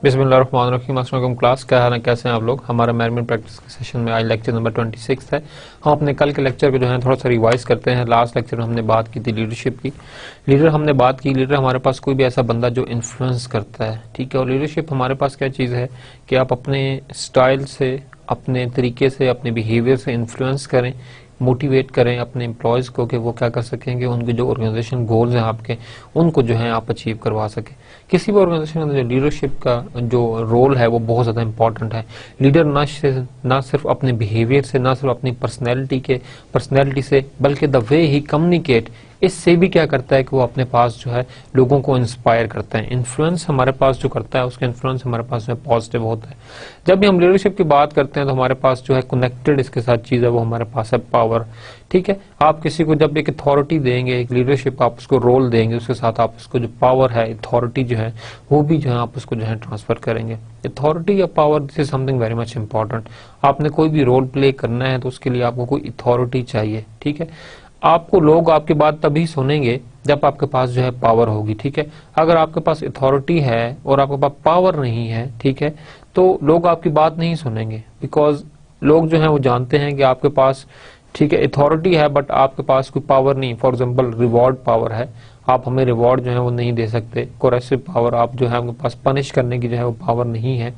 बिस्मिल्लाहिर्रहमानिर्रहीम। अस्सलाम वालेकुम क्लास, क्या हाल है, कैसे हैं आप लोग। हमारा मैनेजमेंट प्रैक्टिस के सेशन में आज लेक्चर नंबर 26 है। हम अपने कल के लेक्चर को जो है थोड़ा सा रिवाइज करते हैं। लास्ट लेक्चर में हमने बात की थी लीडरशिप की। लीडर हमारे पास कोई भी ऐसा बंदा जो इन्फ्लुएंस करता है, ठीक है। और लीडरशिप हमारे पास क्या चीज़ है कि आप अपने स्टाइल से, अपने तरीके से, अपने बिहेवियर से इन्फ्लुएंस करें, मोटिवेट करें अपने एम्प्लॉयज़ को कि वो क्या कर सकेंगे, उनके जो ऑर्गेनाइजेशन गोल्स हैं आपके, उनको जो है आप अचीव करवा सकें। किसी भी ऑर्गेनाइजेशन के अंदर जो लीडरशिप का जो रोल है वो बहुत ज़्यादा इंपॉर्टेंट है। लीडर ना सिर्फ अपने बिहेवियर से, ना सिर्फ अपनी पर्सनैलिटी से, बल्कि द वे ही कम्युनिकेट, इससे भी क्या करता है कि वो अपने पास जो है लोगों को इंस्पायर करता है। इन्फ्लुएंस हमारे पास जो करता है, उसका इन्फ्लुएंस हमारे पास जो है पॉजिटिव होता है। जब भी हम लीडरशिप की बात करते हैं तो हमारे पास जो है कनेक्टेड इसके साथ चीज़ है, वो हमारे पास है पावर, ठीक है। आप किसी को जब एक अथॉरिटी देंगे, एक लीडरशिप आप उसको रोल देंगे, उसके साथ आप उसको जो पावर है, अथॉरिटी जो है, वो भी जो है आप उसको जो है ट्रांसफर करेंगे। अथॉरिटी या power, this is something very much important. आपने कोई भी रोल प्ले करना है तो उसके लिए आपको कोई अथॉरिटी चाहिए, ठीक है। आपको लोग आपकी बात तभी सुनेंगे जब आपके पास जो है पावर होगी, ठीक है। अगर आपके पास अथॉरिटी है और आपके पास पावर नहीं है, ठीक है, तो लोग आपकी बात नहीं सुनेंगे। बिकॉज लोग जो है वो जानते हैं कि आपके पास, ठीक है, अथॉरिटी है बट आपके पास कोई पावर नहीं। फॉर एग्जांपल रिवॉर्ड पावर है, आप हमें रिवॉर्ड जो है वो नहीं दे सकते। कोरेसिव पावर, आप जो है आपके पास पनिश करने की जो है वो पावर नहीं है,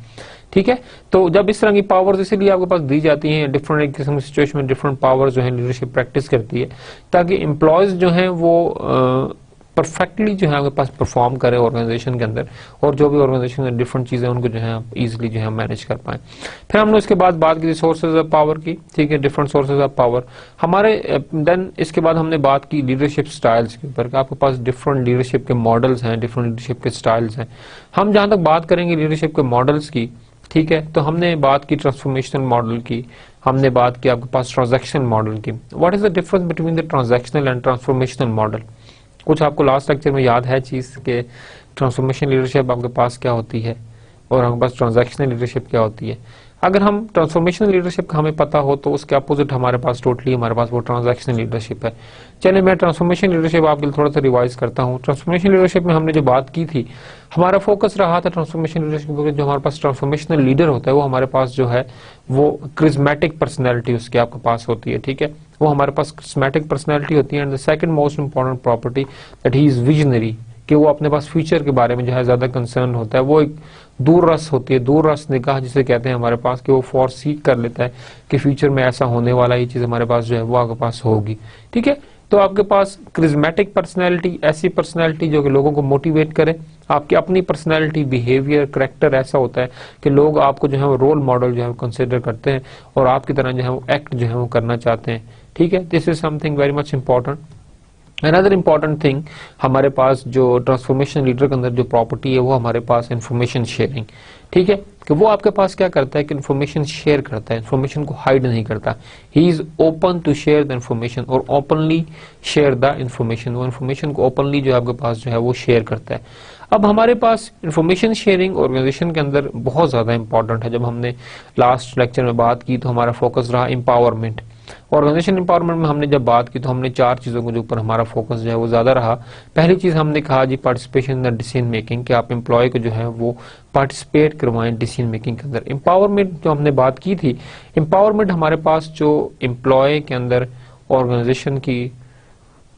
ठीक है। तो जब इस तरह की पावर्स इसीलिए आपके पास दी जाती हैं, डिफरेंट किस्म की सिचुएशन में डिफरेंट पावर्स जो है लीडरशिप प्रैक्टिस करती है, ताकि एम्प्लॉयज जो हैं वो परफेक्टली जो है आपके पास परफॉर्म करे ऑर्गेनाइजेशन के अंदर, और जो भी ऑर्गेनाइजेशन में डिफरेंट चीजें उनको जो है आप इजीली जो है मैनेज कर पाए। फिर हमने उसके बाद बात की थी सोर्सेज ऑफ पावर की, ठीक है, डिफरेंट सोर्सेज ऑफ पावर हमारे। देन इसके बाद हमने बात की लीडरशिप स्टाइल्स के ऊपर। आपके पास डिफरेंट लीडरशिप के मॉडल्स हैं, डिफरेंट लीडरशिप के स्टाइल्स हैं। हम जहां तक बात करेंगे लीडरशिप के मॉडल्स की, ठीक है, तो हमने बात की ट्रांसफॉर्मेशनल मॉडल की, हमने बात की आपके पास ट्रांजैक्शनल मॉडल की। What is the difference between the transactional and transformational model. कुछ आपको लास्ट लेक्चर में याद है चीज के ट्रांसफॉर्मेशन लीडरशिप आपके पास क्या होती है और आपके पास ट्रांजैक्शनल लीडरशिप क्या होती है। अगर हम ट्रांसफॉर्मेशनल लीडरशिप का हमें पता हो तो उसके अपोजिट हमारे पास हमारे पास वो ट्रांजैक्शनल लीडरशिप है। चलिए मैं ट्रांसफॉर्मेशन लीडरशिप आपके लिए थोड़ा सा रिवाइज करता हूँ। ट्रांसफॉर्मेशन लीडरशिप में हमने जो बात की थी, हमारा फोकस रहा था ट्रांसफॉर्मेशन लीडरशिप पर, जो हमारे पास ट्रांसफॉर्मेशनल लीडर होता है वो हमारे पास जो है वो क्रिज्मेटिक पर्सनैलिटी उसकी आपके पास होती है, ठीक है। वो हमारे पास क्रिज्मेटिक पर्सनैलिटी होती है। And the second most important property that he is visionary, कि वो अपने पास फ्यूचर के बारे में जो है ज्यादा कंसर्न होता है। वो एक दूररस होती है, दूररस निगाह जिसे कहते हैं हमारे पास, कि वो फोरसी कर लेता है कि फ्यूचर में ऐसा होने वाला, ये चीज हमारे पास जो है वो आपके पास होगी, ठीक है। तो आपके पास क्रिज्मेटिक पर्सनैलिटी, ऐसी पर्सनैलिटी जो कि लोगों को मोटिवेट करे। आपकी अपनी पर्सनैलिटी, बिहेवियर, करेक्टर ऐसा होता है कि लोग आपको जो है वो रोल मॉडल जो है वो कंसिडर करते हैं और आपकी तरह जो है वो एक्ट जो है वो करना चाहते हैं, ठीक है। This is something very much important. Another important thing हमारे पास जो ट्रांसफॉर्मेशन लीडर के अंदर जो प्रॉपर्टी है वो हमारे पास इंफॉर्मेशन शेयरिंग, ठीक है, कि वो आपके पास क्या करता है कि इंफॉर्मेशन शेयर करता है, इंफॉर्मेशन को हाइड नहीं करता। He is open to share the information और ओपनली शेयर द इंफॉर्मेशन। वो इंफॉर्मेशन को ओपनली जो आपके पास जो है वो शेयर करता है। अब हमारे पास इंफॉर्मेशन शेयरिंग ऑर्गेनाइजेशन के अंदर बहुत ज्यादा इंपॉर्टेंट है। जब हमने लास्ट लेक्चर में बात की तो हमारा फोकस रहा एम्पावरमेंट। ऑर्गेनाइजेशन एम्पावरमेंट में हमने जब बात की तो हमने 4 चीजों के ऊपर हमारा फोकस जो है वो ज्यादा रहा। पहली चीज हमने कहा जी participation in the decision making, कि आप एम्प्लॉय को जो है वो पार्टिसिपेट करवाएं डिसीजन मेकिंग के अंदर। एम्पावरमेंट जो हमने बात की थी, एम्पावरमेंट हमारे पास जो एम्प्लॉय के अंदर ऑर्गेनाइजेशन की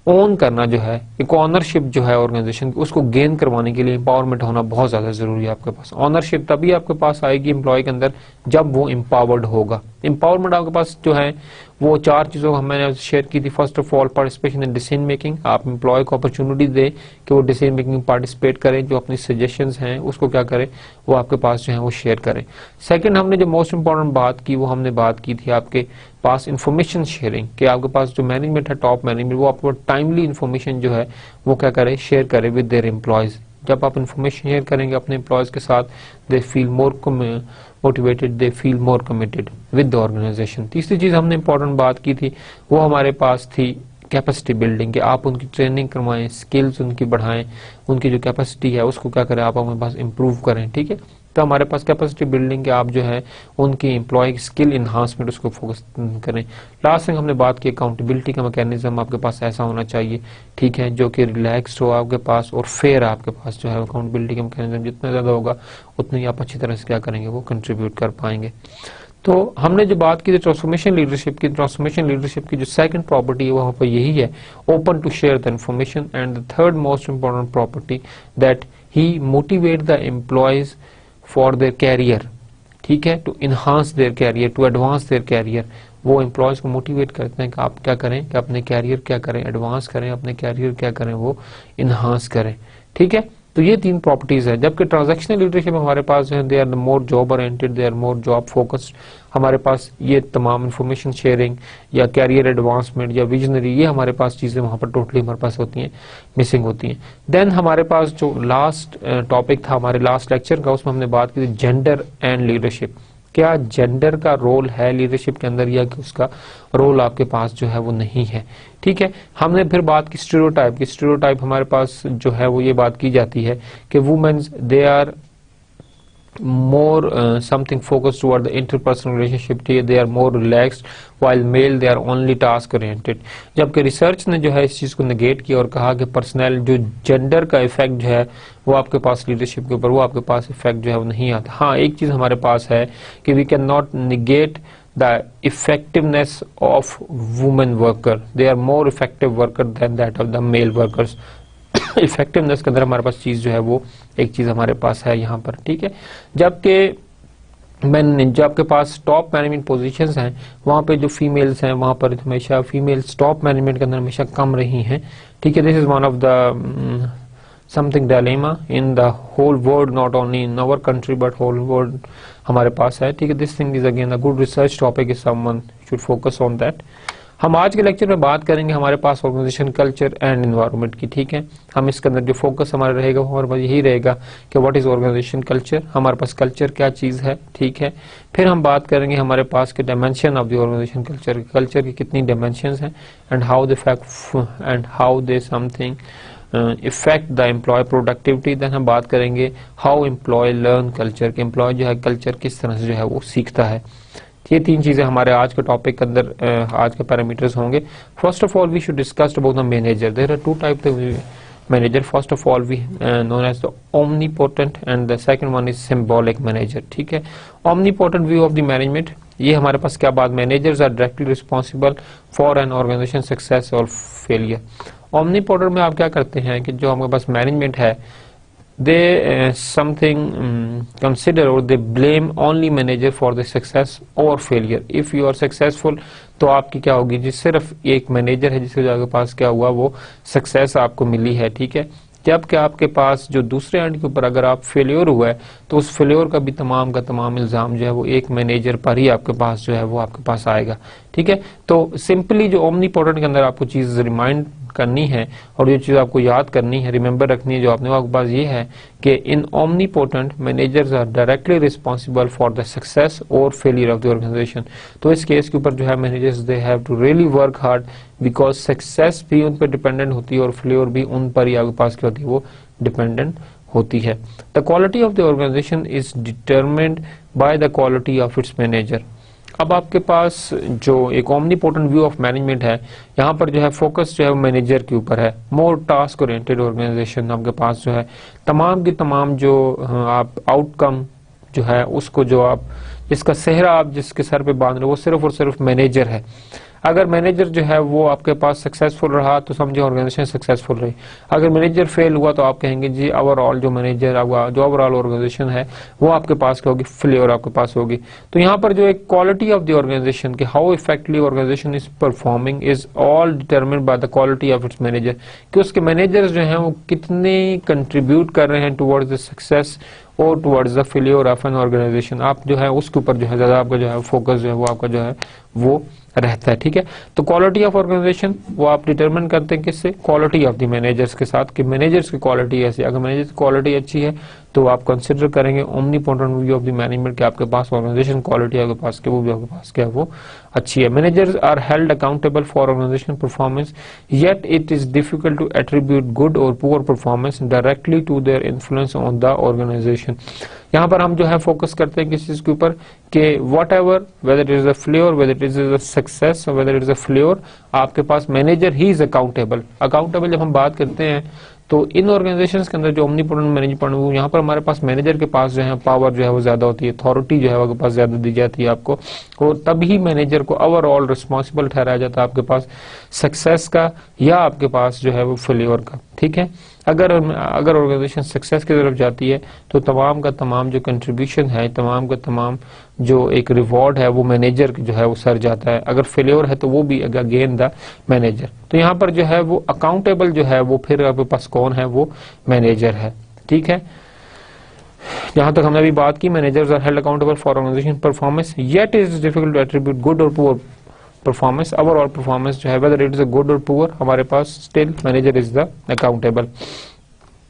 ओन करना जो है, एक ऑनरशिप जो है ऑर्गेनाइजेशन की, उसको गेन करवाने के लिए एम्पावरमेंट होना बहुत ज्यादा जरूरी है आपके पास। ऑनरशिप तभी आपके पास आएगी एम्प्लॉय के अंदर जब वो एम्पावर्ड होगा। एम्पावरमेंट आपके पास जो है वो 4 चीजों को मैंने शेयर की थी। First of all participation in decision making, आप एम्प्लॉय को अपॉर्चुनिटी दे कि वो डिसीजन मेकिंग पार्टिसिपेट करें, जो अपनी सजेशंस हैं उसको क्या करे, वो आपके पास जो है वो शेयर करें। सेकंड हमने जो मोस्ट इंपॉर्टेंट बात की वो हमने बात की थी आपके पास इंफॉर्मेशन शेयरिंग, कि आपके पास जो मैनेजमेंट है, टॉप मैनेजमेंट, वो आपको टाइमली इंफॉर्मेशन जो है वो क्या करे, शेयर करे विद देयर एम्प्लॉयज। जब आप इंफॉर्मेशन शेयर करेंगे अपने एम्प्लॉयज के साथ, they feel more motivated, they feel more committed with the organisation. तीसरी चीज हमने इंपॉर्टेंट बात की थी वो हमारे पास थी कैपेसिटी बिल्डिंग, कि आप उनकी ट्रेनिंग करवाएं, स्किल्स उनकी बढ़ाएं, उनकी जो कैपेसिटी है उसको क्या करें आप अपने पास इंप्रूव करें, ठीक है। तो हमारे पास कैपेसिटी बिल्डिंग के आप जो है उनकी एम्प्लॉय स्किल इन्हांसमेंट उसको फोकस करें। लास्ट में हमने बात की अकाउंटेबिलिटी का मैकेनिज्म आपके पास ऐसा होना चाहिए, ठीक है, जो कि रिलैक्स्ड हो आपके पास और फेयर आपके पास जो है अकाउंटेबिलिटी का मैकेनिज्म जितना ज्यादा होगा उतनी आप अच्छी तरह से क्या करेंगे, वो कंट्रीब्यूट कर पाएंगे। तो हमने जो बात की थी ट्रांसफॉर्मेशन लीडरशिप की जो सेकंड प्रॉपर्टी है वहां पर यही है, open to share the information, and the third most important property that he motivate the employees for their career, ठीक है, to enhance their career, to advance their career. वो एम्प्लॉयज को मोटिवेट करते हैं कि आप क्या करें, कि अपने कैरियर क्या करें, एडवांस करें, अपने कैरियर क्या करें, वो इनहांस करें, ठीक है। तो ये तीन प्रॉपर्टीज है। जबकि ट्रांजैक्शनल लीडरशिप हमारे पास जो है they are more job oriented, they are more job focused. हमारे पास ये तमाम इंफॉर्मेशन शेयरिंग या कैरियर एडवांसमेंट या विजनरी, ये हमारे पास चीजें वहां पर टोटली हमारे पास होती हैं, मिसिंग होती हैं। देन हमारे पास जो लास्ट टॉपिक था हमारे लास्ट लेक्चर का, उसमें हमने बात की थी जेंडर एंड लीडरशिप। क्या जेंडर का रोल है लीडरशिप के अंदर, या कि उसका रोल आपके पास जो है वो नहीं है, ठीक है। हमने फिर बात की स्टीरियोटाइप की। स्टीरियोटाइप हमारे पास जो है वो ये बात की जाती है कि womens they are more something focused toward the interpersonal relationship, they are more relaxed, while male they are only task oriented। जबकि रिसर्च ने जो है इस चीज को नेगेट किया और कहा कि पर्सनल जो जेंडर का इफेक्ट जो है वो आपके पास लीडरशिप के ऊपर, वो आपके पास इफेक्ट जो है वो नहीं आता। हाँ, एक चीज हमारे पास है कि we can not negate the effectiveness of women worker, they are more effective worker than that of the male workers। Effectiveness के अंदर हमारे पास चीज जो है वो एक चीज हमारे पास है यहाँ पर, ठीक है। जबकि जो आपके पास टॉप मैनेजमेंट पोजीशंस हैं वहां पे जो फीमेल्स हैं वहां पर हमेशा फीमेल्स टॉप मैनेजमेंट के अंदर हमेशा कम रही हैं, ठीक है। This is one of the something dilemma in the whole world, not only in our country but whole world हमारे पास है, ठीक है। This thing is again a good research topic, is someone should focus on that. हम आज के lecture में बात करेंगे हमारे पास ऑर्गेनाइजेशन कल्चर एंड एनवायरनमेंट की, ठीक है। हम इसके अंदर जो फोकस हमारा रहेगा वो हमारे पास यही रहेगा कि व्हाट इज ऑर्गेनाइजेशन कल्चर, हमारे पास कल्चर क्या चीज है, ठीक है। फिर हम बात करेंगे हमारे पास के dimension of the organisation culture, culture की कितनी डायमेंशंस हैं, and how they something effect the employee productivity. Then हम बात करेंगे हाउ एम्प्लॉय लर्न कल्चर, के एम्प्लॉय जो है कल्चर किस तरह से जो है वो सीखता है। ये तीन चीजें हमारे आज के टॉपिक के अंदर आज के पैरामीटर्स होंगे। First of all we should discuss about the manager. There are two type of manager. First of all we known as the omnipotent and the second one is symbolic manager, ठीक है। Omnipotent view of the management, ये हमारे पास क्या बात, managers are directly responsible for an organisation success और failure. Omnipotent में आप क्या करते हैं कि जो हमारे पास मैनेजमेंट है they something consider or they blame only manager for the success or failure। if you are successful तो आपकी क्या होगी जी, सिर्फ एक मैनेजर है जिसके आपके पास क्या हुआ, वो सक्सेस आपको मिली है, ठीक है। जबकि आपके पास जो दूसरे एंड के ऊपर अगर आप फेल्योर हुआ है तो उस फेल्योर का भी तमाम का तमाम इल्जाम जो है वो एक मैनेजर पर ही आपके पास जो है वो आपके पास आएगा, ठीक है। तो सिंपली जो ओमनीपोटेंट के अंदर आपको चीज रिमाइंड करनी है और जो चीज आपको याद करनी है, रिमेंबर रखनी है जो आपने आपके पास, ये है कि in omnipotent managers are directly responsible for the success और फेलियर ऑफ द ऑर्गेनाइजेशन। तो इस केस के ऊपर जो है managers they have to really work hard, because success भी उन पर डिपेंडेंट होती है और फेलियर भी उन पर ही आपके पास क्या होती है, वो डिपेंडेंट होती है। The quality of the organisation is determined by the quality of its manager. अब आपके पास जो एक ओमनीपोटेंट व्यू ऑफ मैनेजमेंट है, यहाँ पर जो है फोकस जो है मैनेजर के ऊपर है। मोर टास्क ओरिएंटेड ऑर्गेनाइजेशन आपके पास जो है तमाम की तमाम जो आप आउटकम जो है उसको जो आप जिसका सेहरा आप जिसके सर पे बांध रहे हो वो सिर्फ और सिर्फ मैनेजर है। अगर मैनेजर जो है वो आपके पास सक्सेसफुल रहा तो समझे ऑर्गेनाइजेशन सक्सेसफुल रही। अगर मैनेजर फेल हुआ तो आप कहेंगे जी ओवरऑल जो मैनेजर जो ओवरऑल ऑर्गेनाइजेशन है वो आपके पास क्या होगी, फेलियर आपके पास होगी। तो यहाँ पर जो एक क्वालिटी ऑफ द ऑर्गेनाइजेशन की how effectively organisation is performing is all determined by the quality of its manager, कि उसके मैनेजर्स जो हैं वो कितने कंट्रीब्यूट कर रहे हैं टुवर्ड्स द सक्सेस और towards the failure of an organisation. आप जो है उसके ऊपर जो है ज्यादा आपका जो है फोकस जो है वो आपका जो है वो रहता है, ठीक है। तो क्वालिटी ऑफ ऑर्गेनाइजेशन वो आप डिटरमिन करते हैं किससे, क्वालिटी ऑफ द मैनेजर्स के साथ, कि मैनेजर्स की क्वालिटी ऐसी, अगर मैनेजर्स की क्वालिटी अच्छी है तो आप कंसिडर करेंगे omnipotent view of the management के आपके पास ऑर्गेनाइजेशन क्वालिटी आपके पास के वो भी आपके पास क्या वो अच्छी है। Managers are held accountable for organization performance, yet it is difficult to attribute good और poor performance directly to their influence on the organization. यहाँ पर हम जो है फोकस करते हैं किस चीज के ऊपर कि whatever whether it is a failure, whether it is a success, whether it is a failure, आपके पास मैनेजर ही इज अकाउंटेबल। अकाउंटेबल जब हम बात करते हैं तो इन ऑर्गेनाइजेशंस के अंदर जो ओमनीपोटेंट मैनेजमेंट, यहाँ पर हमारे पास मैनेजर के पास जो है पावर जो है वो ज्यादा होती है, अथॉरिटी जो है वो पास ज्यादा दी जाती है आपको, और तभी मैनेजर को ओवरऑल रिस्पॉन्सिबल ठहराया जाता है आपके पास सक्सेस का या आपके पास जो है वो फेल्योर का। ठीक है, अगर ऑर्गेनाइजेशन सक्सेस की तरफ जाती है तो तमाम का तमाम जो कंट्रीब्यूशन है, तमाम का तमाम जो एक रिवॉर्ड है वो मैनेजर जो है वो सर जाता है। अगर फेल्योर है तो वो भी अगेन द मैनेजर। तो यहाँ पर जो है वो अकाउंटेबल जो है वो फिर आपके पास कौन है, वो मैनेजर है। ठीक है, जहां तक हमने अभी बात की, managers are held accountable for organization performance, yet is difficult to attribute good और पुअर परफॉर्मेंस। ओवरऑल परफॉर्मेंस जो है whether it is a good और पुअर, हमारे पास still manager is the accountable.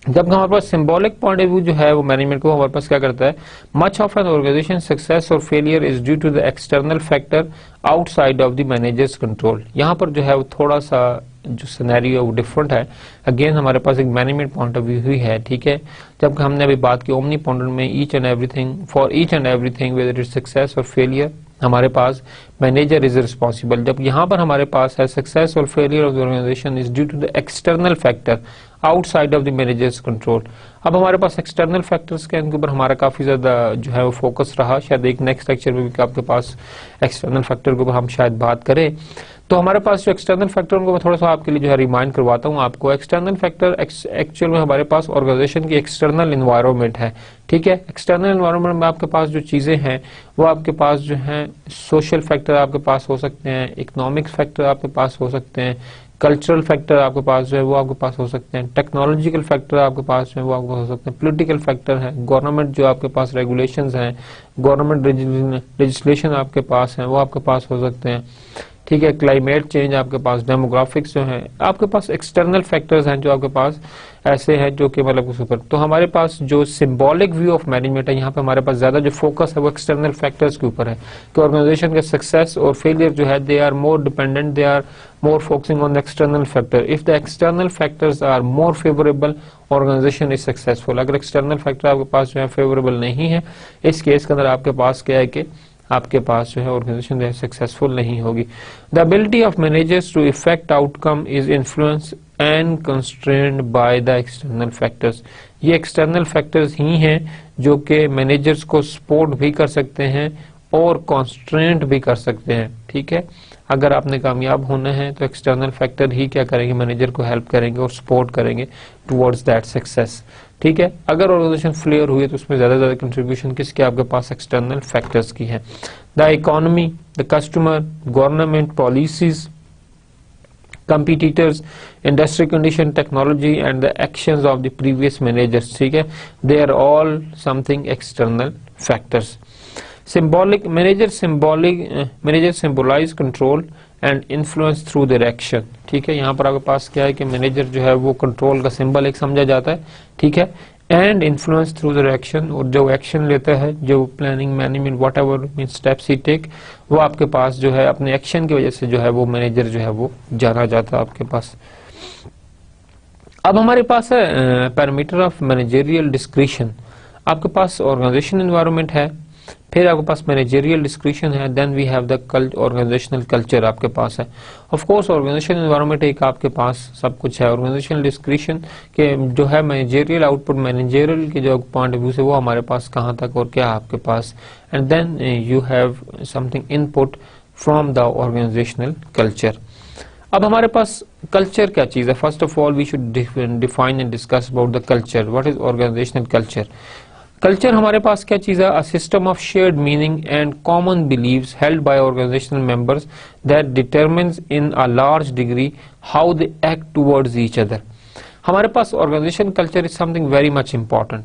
जब हमारे पास सिंबॉलिक पॉइंट ऑफ व्यू जो है वो मैनेजमेंट को हमारे पास क्या करता है, much of an organisation success और failure is due to the external factor outside of the managers control. यहाँ पर जो है वो थोड़ा सा जो सिनेरियो है वो डिफरेंट है। अगेन हमारे पास एक मैनेजमेंट पॉइंट ऑफ व्यू ही है। ठीक है, जब हमने अभी बात की ओमनीपोटेंट में each and everything, for each and everything whether it success और फेलियर, हमारे पास मैनेजर इज रिस्पॉन्सिबल। जब यहाँ पर हमारे पास है सक्सेस और failure of the organisation is due to the external factor outside of the managers control. अब हमारे पास एक्सटर्नल फैक्टर्स के ऊपर हमारा काफी ज्यादा जो है वो फोकस रहा, शायद एक नेक्स्ट लेक्चर में भी आपके पास एक्सटर्नल फैक्टर के ऊपर हम शायद बात करें। तो हमारे पास जो एक्सटर्नल फैक्टर उनको मैं थोड़ा सा आपके लिए जो है रिमाइंड करवाता हूँ आपको। एक्सटर्नल फैक्टर एक्चुअल में हमारे पास ऑर्गेनाइजेशन की एक्सटर्नल एनवायरनमेंट है। ठीक है, एक्सटर्नल एनवायरनमेंट में आपके पास जो चीजें हैं वो आपके पास जो है सोशल फैक्टर आपके पास हो सकते हैं, इकोनॉमिक फैक्टर आपके पास हो सकते हैं, कल्चरल फैक्टर आपके पास जो है वो आपके पास हो सकते हैं, टेक्नोलॉजिकल फैक्टर आपके पास जो है वो आपके पास हो सकते हैं, पॉलिटिकल फैक्टर है, गवर्नमेंट जो आपके पास रेगुलेशंस हैं, गवर्नमेंट लेजिस्लेशन आपके पास है वो आपके पास हो सकते हैं। ठीक है, क्लाइमेट चेंज आपके पास, डेमोग्राफिक्स जो है आपके पास एक्सटर्नल फैक्टर्स हैं जो आपके पास ऐसे हैं जो कि मतलब उस ऊपर। तो हमारे पास जो सिंबॉलिक व्यू ऑफ मैनेजमेंट है, यहाँ पे हमारे पास ज्यादा जो फोकस है वो एक्सटर्नल फैक्टर्स के ऊपर है कि ऑर्गेनाइजेशन का सक्सेस और फेलियर जो है they are more dependent, they are more focusing on the external factor. If the external factors are more favorable, organization is successful. अगर external factor आपके पास जो है favorable नहीं है, इस केस के अंदर आपके पास क्या है कि आपके पास जो है ऑर्गेनाइजेशन जो है सक्सेसफुल नहीं होगी। The ability of managers to effect outcome is influence and constrained by the external factors. ये एक्सटर्नल फैक्टर्स ही हैं जो कि मैनेजर्स को सपोर्ट भी कर सकते हैं और कॉन्स्ट्रेंट भी कर सकते हैं। ठीक है, अगर आपने कामयाब होना है तो एक्सटर्नल फैक्टर ही क्या करेंगे, मैनेजर को हेल्प करेंगे और सपोर्ट करेंगे टुवर्ड्स दैट सक्सेस। ठीक है, अगर ऑर्गेनाइजेशन फेलियर हुई है तो उसमें ज्यादा कंट्रीब्यूशन किसके आपके पास एक्सटर्नल फैक्टर्स की है। The economy, the customer, government policies, competitors, industry condition, technology and the actions of the previous managers, ठीक है, they are all something external factors. Symbolic manager symbolize control and influence through their action. ठीक है, यहाँ पर आपके पास क्या है कि मैनेजर जो है वो कंट्रोल का सिंबल एक समझा जाता है। ठीक है, and influence through their action, और जो एक्शन लेता है, जो planning management whatever mean steps he take, वो आपके पास जो है अपने एक्शन की वजह से जो है वो मैनेजर जो है वो जाना जाता है आपके पास। अब हमारे पास है पैरामीटर ऑफ मैनेजरियल डिस्क्रिशन। आपके पास ऑर्गेनाइजेशन एनवायरनमेंट है, फिर आपके पास मैनेजरियल डिस्क्रिशन है, then we have the organisational culture आपके पास है। ऑफ कोर्स ऑर्गेनाइजेशन एनवायरनमेंट एक आपके पास सब कुछ है, ऑर्गेनाइजेशनल डिस्क्रिशन के जो है मैनेजरियल आउटपुट, मैनेजरियल के जो पॉइंट ऑफ व्यू से वो हमारे पास कहाँ तक और क्या आपके पास, and then you have something input from the organisational culture. अब हमारे पास कल्चर क्या चीज है, first of all we should define and discuss about the culture. What is organizational culture? Culture हमारे पास क्या चीज है, a system of shared meaning and common beliefs held by organizational members that determines in a large degree how they act towards each other. हमारे पास organisation culture is something very much important.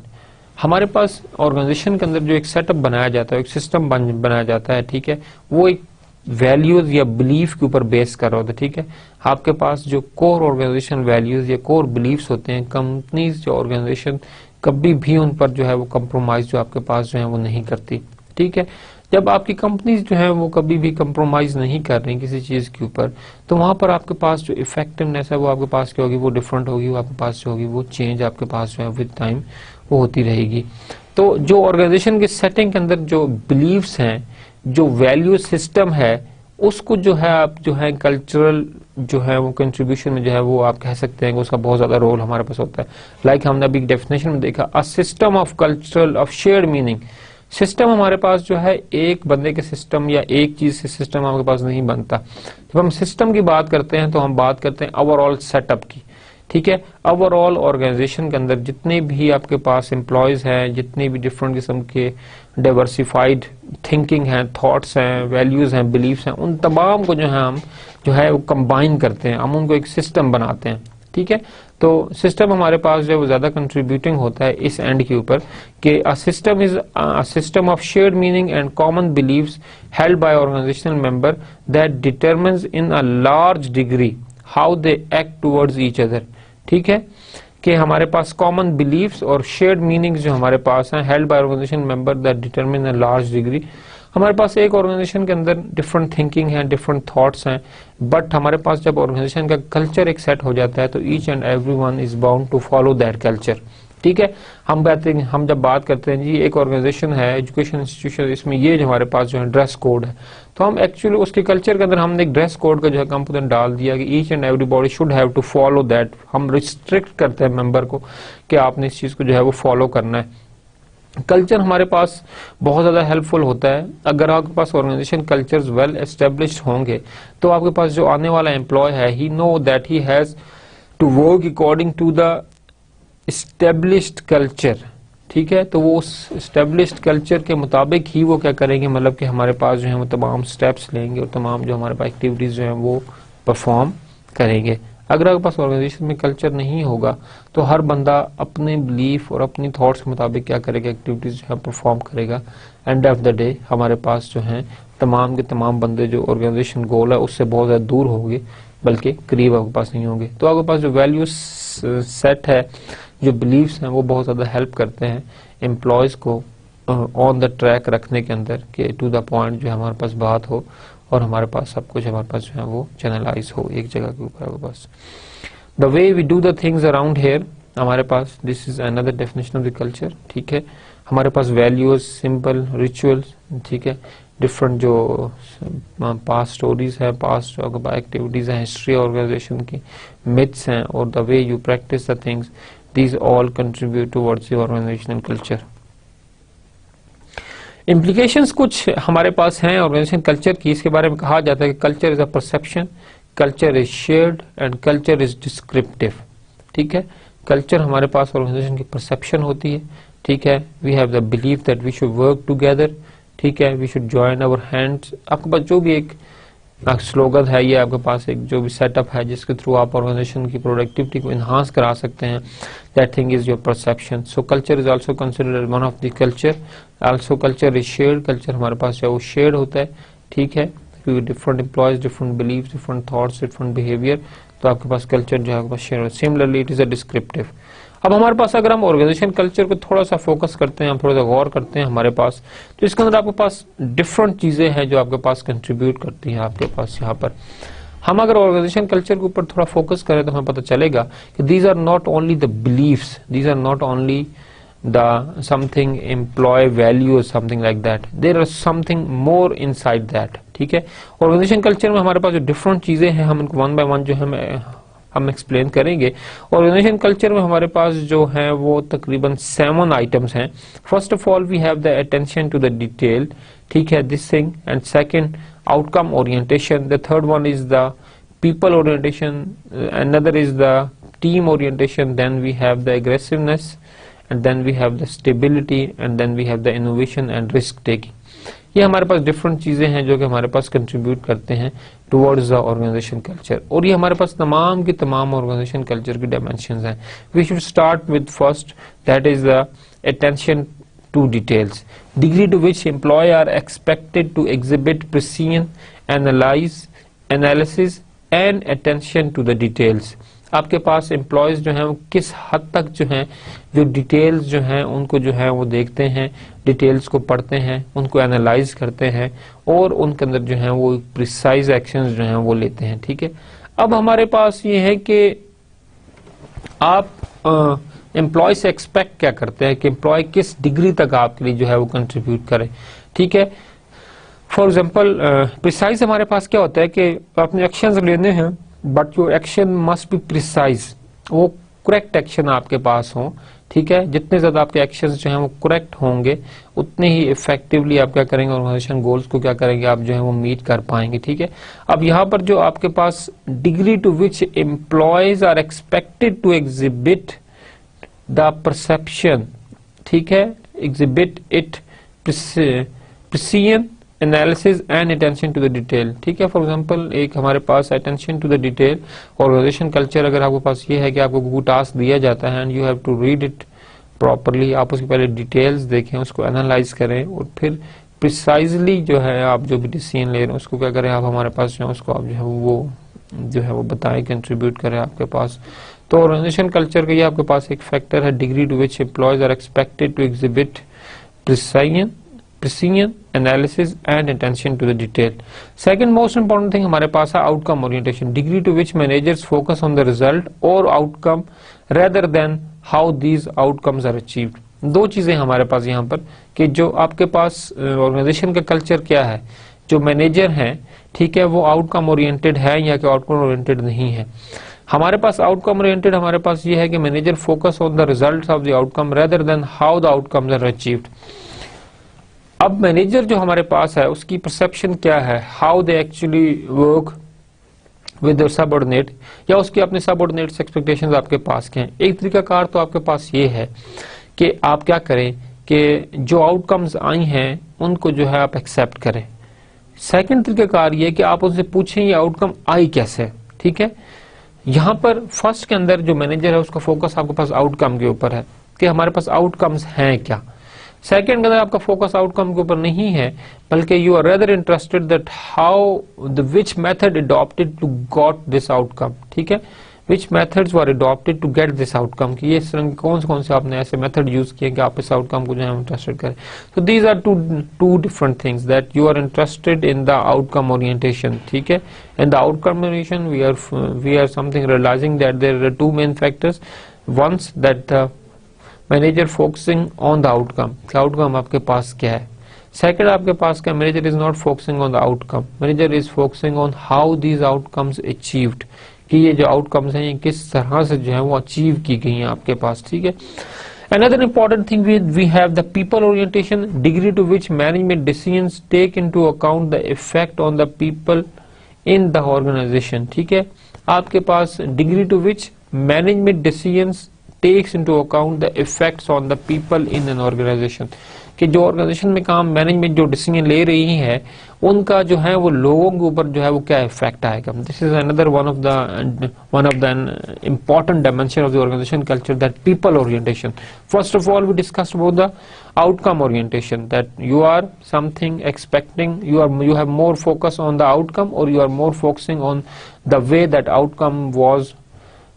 हमारे पास organisation के अंदर जो एक setup बनाया जाता है, एक सिस्टम बनाया जाता है, ठीक है, वो एक वैल्यूज या बिलीफ के ऊपर बेस कर रहा होता है। ठीक है, आपके पास जो कोर ऑर्गेनाइजेशन वैल्यूज या कोर बिलीफ्स होते हैं, कंपनीज जो ऑर्गेनाइजेशन कभी भी उन पर जो है वो कंप्रोमाइज जो आपके पास जो है वो नहीं करती। ठीक है, जब आपकी कंपनीज जो है वो कभी भी कंप्रोमाइज नहीं कर रही किसी चीज के ऊपर, तो वहां पर आपके पास जो इफेक्टिवनेस है वो आपके पास क्या होगी, वो डिफरेंट होगी, वो आपके पास जो होगी वो चेंज आपके पास जो है विद टाइम वो होती रहेगी। तो जो ऑर्गेनाइजेशन के सेटिंग के अंदर जो बिलीव्स हैं, जो वैल्यू सिस्टम है, उसको जो है आप जो है कल्चरल जो है वो कंट्रीब्यूशन में जो है वो आप कह सकते हैं कि उसका बहुत ज्यादा रोल हमारे पास होता है। लाइक हमने अभी डेफिनेशन में देखा, अ system of cultural of shared meaning. System हमारे पास जो है एक बंदे के सिस्टम या एक चीज से सिस्टम आपके पास नहीं बनता। जब हम सिस्टम की बात करते हैं तो हम बात करते हैं ओवरऑल सेटअप की, ठीक है। ओवरऑल ऑर्गेनाइजेशन के अंदर जितने भी आपके पास एम्प्लॉयज हैं, जितने भी डिफरेंट किस्म के डाइवर्सिफाइड थिंकिंग हैं, थॉट्स हैं, वैल्यूज हैं, बिलीफ्स हैं, उन तमाम को जो है हम जो है वो कंबाइन करते हैं, हम उनको एक सिस्टम बनाते हैं, ठीक है। तो सिस्टम हमारे पास जो है वो ज्यादा कंट्रीब्यूटिंग होता है इस एंड के ऊपर कि a system is a system of shared meaning and common beliefs held by organisational member that determines in a large degree how they act towards each other, ठीक है। कि हमारे पास कॉमन बिलीव्स और शेयर्ड मीनिंग्स जो हमारे पास हैं held by organisation member that determine a large degree. हमारे पास एक ऑर्गेनाइजेशन के अंदर डिफरेंट थिंकिंग है, डिफरेंट थॉट्स हैं, बट हमारे पास जब ऑर्गेनाइजेशन का कल्चर एक सेट हो जाता है तो each and everyone is bound to follow that culture, ठीक है। हम जब बात करते हैं जी एक ऑर्गेनाइजेशन है, एजुकेशन इंस्टीट्यूशन, इसमें ये जो हमारे पास जो है ड्रेस कोड है, तो हम एक्चुअली उसके कल्चर के अंदर हमने एक ड्रेस कोड का जो है कंपोनेंट डाल दिया कि each and everybody should have to follow that. हम रिस्ट्रिक्ट करते हैं मेंबर को कि आपने इस चीज को जो है वो फॉलो करना है। कल्चर हमारे पास बहुत ज्यादा हेल्पफुल होता है। अगर आपके पास ऑर्गेनाइजेशन कल्चर्स वेल एस्टेब्लिश्ड होंगे तो आपके पास जो आने वाला एम्प्लॉय है, he know that he has to work according to the established culture, ठीक है। तो वो उस एस्टेब्लिश्ड कल्चर के मुताबिक ही वो क्या करेंगे, मतलब कि हमारे पास जो है वो तमाम स्टेप्स लेंगे और तमाम जो हमारे पास एक्टिविटीज जो है वो परफॉर्म करेंगे। अगर आपके पास ऑर्गेनाइजेशन में कल्चर नहीं होगा तो हर बंदा अपने बिलीफ और अपनी थॉट्स के मुताबिक क्या करेगा, एक्टिविटीज जो है परफॉर्म करेगा। एंड ऑफ द डे हमारे पास जो है तमाम के तमाम बंदे जो ऑर्गेनाइजेशन गोल है उससे बहुत ज्यादा दूर होंगे, बल्कि करीब आपके पास नहीं होंगे। तो आपके पास जो वैल्यू सेट है, जो बिलीव्स हैं, वो बहुत ज्यादा हेल्प करते हैं एम्प्लॉयज को ऑन द ट्रैक रखने के अंदर कि टू द पॉइंट जो हमारे पास बात हो और हमारे पास सब कुछ हमारे पास जो है वो चैनलाइज हो एक जगह के ऊपर। हमारे पास the way we do the things around here, हमारे पास this is another definition of the culture, ठीक है। हमारे पास वैल्यूज, सिंपल रिचुअल्स, ठीक है, डिफरेंट जो पास्ट स्टोरीज है, पास्ट एक्टिविटीज है, हिस्ट्री ऑर्गेनाइजेशन की, मिथ्स हैं, और the way you practice the things, these all contribute towards the organizational culture. Implications कुछ हमारे पास हैं ऑर्गेनाइजेशन कल्चर की। इसके बारे में कहा जाता है कि culture is a perception, culture is shared and culture is descriptive, ठीक है। कल्चर हमारे पास ऑर्गेनाइजेशन की परसेप्शन होती है, ठीक है। We have the belief that we should work together, ठीक है, we should join our hands. आपके पास जो भी एक स्लोगन है, ये आपके पास एक जो भी सेटअप है जिसके थ्रू आप ऑर्गेनाइजेशन की प्रोडक्टिविटी को इन्हांस करा सकते हैं, that thing is your perception. So culture is also considered one of the culture. Also culture is shared, culture हमारे पास जो है वो शेयर्ड होता है, ठीक है, क्योंकि different employees, different believe, different thoughts, different behaviour, तो आपके पास कल्चर जो है आपके पास share. Similarly it is a descriptive. अब हमारे पास अगर हम ऑर्गेनाइजेशन कल्चर को थोड़ा सा फोकस करते हैं, हम थोड़ा सा गौर करते हैं हमारे पास, तो इसके अंदर आपके पास डिफरेंट चीजें हैं जो आपके पास कंट्रीब्यूट करती हैं आपके पास। यहाँ पर हम अगर ऑर्गेनाइजेशन कल्चर के ऊपर थोड़ा फोकस करें तो हमें पता चलेगा कि these are not only the beliefs, these are not only the something employee value something like that, there are something more inside that, ठीक है। ऑर्गेनाइजेशन कल्चर में हमारे पास जो डिफरेंट चीजें हैं हम इनको वन बाय वन जो है हम एक्सप्लेन करेंगे। ऑर्गेनाइजेशन कल्चर में हमारे पास जो है वो तकरीबन 7 आइटम्स हैं। First of all we have the attention to the detail, ठीक है, this thing, and second outcome orientation, the third one is the people orientation, another is the team orientation, then we have the aggressiveness, and then we have the stability, and then we have the innovation and risk taking. ये हमारे पास different चीजें हैं जो कि हमारे पास contribute करते हैं towards the organisation culture, और ये हमारे पास तमाम की तमाम ऑर्गेनाइजेशन कल्चर की डायमेंशंस हैं। We should start with first, that is the attention to details, degree to which employee are expected to exhibit precision, analysis and attention to the details. आपके पास एम्प्लॉयज जो हैं वो किस हद तक जो हैं जो डिटेल्स जो हैं उनको जो है वो देखते हैं, डिटेल्स को पढ़ते हैं, उनको एनालाइज करते हैं और उनके अंदर जो है वो प्रिसाइज एक्शंस जो हैं वो लेते हैं, ठीक है। अब हमारे पास ये है कि आप एम्प्लॉय से एक्सपेक्ट क्या करते हैं कि एम्प्लॉय किस डिग्री तक आपके लिए जो है वो कंट्रीब्यूट करे, ठीक है। फॉर एग्जाम्पल प्रिसाइज हमारे पास क्या होता है कि अपने एक्शंस लेने हैं, but your action must be precise, वो करेक्ट एक्शन आपके पास हो, ठीक है। जितने ज्यादा आपके एक्शंस जो हैं वो करेक्ट होंगे, उतने ही इफेक्टिवली आप क्या करेंगे, ऑर्गेनाइजेशन गोल्स को क्या करेंगे, आप जो है वो मीट कर पाएंगे, ठीक है। अब यहाँ पर जो आपके पास degree to which employees are expected to exhibit the perception, ठीक है, exhibit it precision analysis and attention to the detail, ठीक है। फॉर एग्जांपल एक हमारे पास attention to the detail organization culture अगर आपके पास ये है कि आपको कोई टास्क दिया जाता है and you have to read it properly, आप उसके पहले डिटेल्स देखें, उसको एनालाइज करें और फिर प्रिसाइजली जो है आप जो भी डिसीजन ले रहे हैं उसको क्या करें, आप हमारे पास जो है उसको आप जो है वो बताएं, कंट्रीब्यूट करें आपके पास। तो ऑर्गेनाइजेशन कल्चर का ये आपके पास एक फैक्टर है, degree to which employees are expected to exhibit precision analysis and attention to the detail. Second most important thing हमारे पास है outcome orientation, degree to which managers focus on the result or outcome rather than how these outcomes are achieved. दो चीजें हमारे पास यहाँ पर कि जो आपके पास ऑर्गेनाइजेशन का कल्चर क्या है, जो मैनेजर हैं, ठीक है, वो आउटकम ओरिएंटेड है या कि आउटकम ओरिएंटेड नहीं है। हमारे पास आउटकम ओरिएंटेड हमारे पास ये है कि manager focus on the results of the outcome rather than how the outcomes are achieved. अब मैनेजर जो हमारे पास है उसकी परसेप्शन क्या है, how they actually work with their subordinate, या उसके अपने सबऑर्डिनेट्स एक्सपेक्टेशंस आपके पास क्या हैं। एक तरीकाकार तो आपके पास ये है कि आप क्या करें कि जो आउटकम्स आई हैं उनको जो है आप एक्सेप्ट करें। सेकंड तरीकाकार ये कि आप उनसे पूछें ये आउटकम आई कैसे, ठीक है। यहाँ पर फर्स्ट के अंदर जो मैनेजर है उसका फोकस आपके पास आउटकम के ऊपर है कि हमारे पास आउटकम्स हैं क्या। सेकंड के अंदर आपका फोकस आउटकम के ऊपर नहीं है, बल्कि you are rather interested that how the which method adopted to got this outcome, ठीक है, which methods were adopted to get this outcome, कि ये इस तरह कौन से आपने ऐसे मेथड यूज किए कि आप इस आउटकम को जो है इंटरेस्टेड करें। तो these are two different things that you are interested in the outcome orientation, ठीक है। In the outcome orientation we are something realising that there are two main factors, once that the manager focusing on the outcome, outcome आपके पास क्या है। Second आपके पास क्या, manager is not focusing on the outcome, manager is focusing on how these outcomes achieved, कि ये जो आउटकम्स हैं ये किस तरह से जो है वो अचीव की गई हैं आपके पास, ठीक है। Another important thing we have the people orientation, degree to which management decisions take into account the effect on the people in the organization, ठीक है। आपके पास degree to which management decisions takes into account the effects on the people in an organization, कि जो organisation में काम management जो decision ले रही है उनका जो है वो लोगों के ऊपर जो है वो क्या इफेक्ट आएगा। This is another one of the important dimension of the organisation culture, that people orientation. First of all we discussed about the outcome orientation, that you are something expecting, you have more focus on the outcome or you are more focusing on the way that outcome was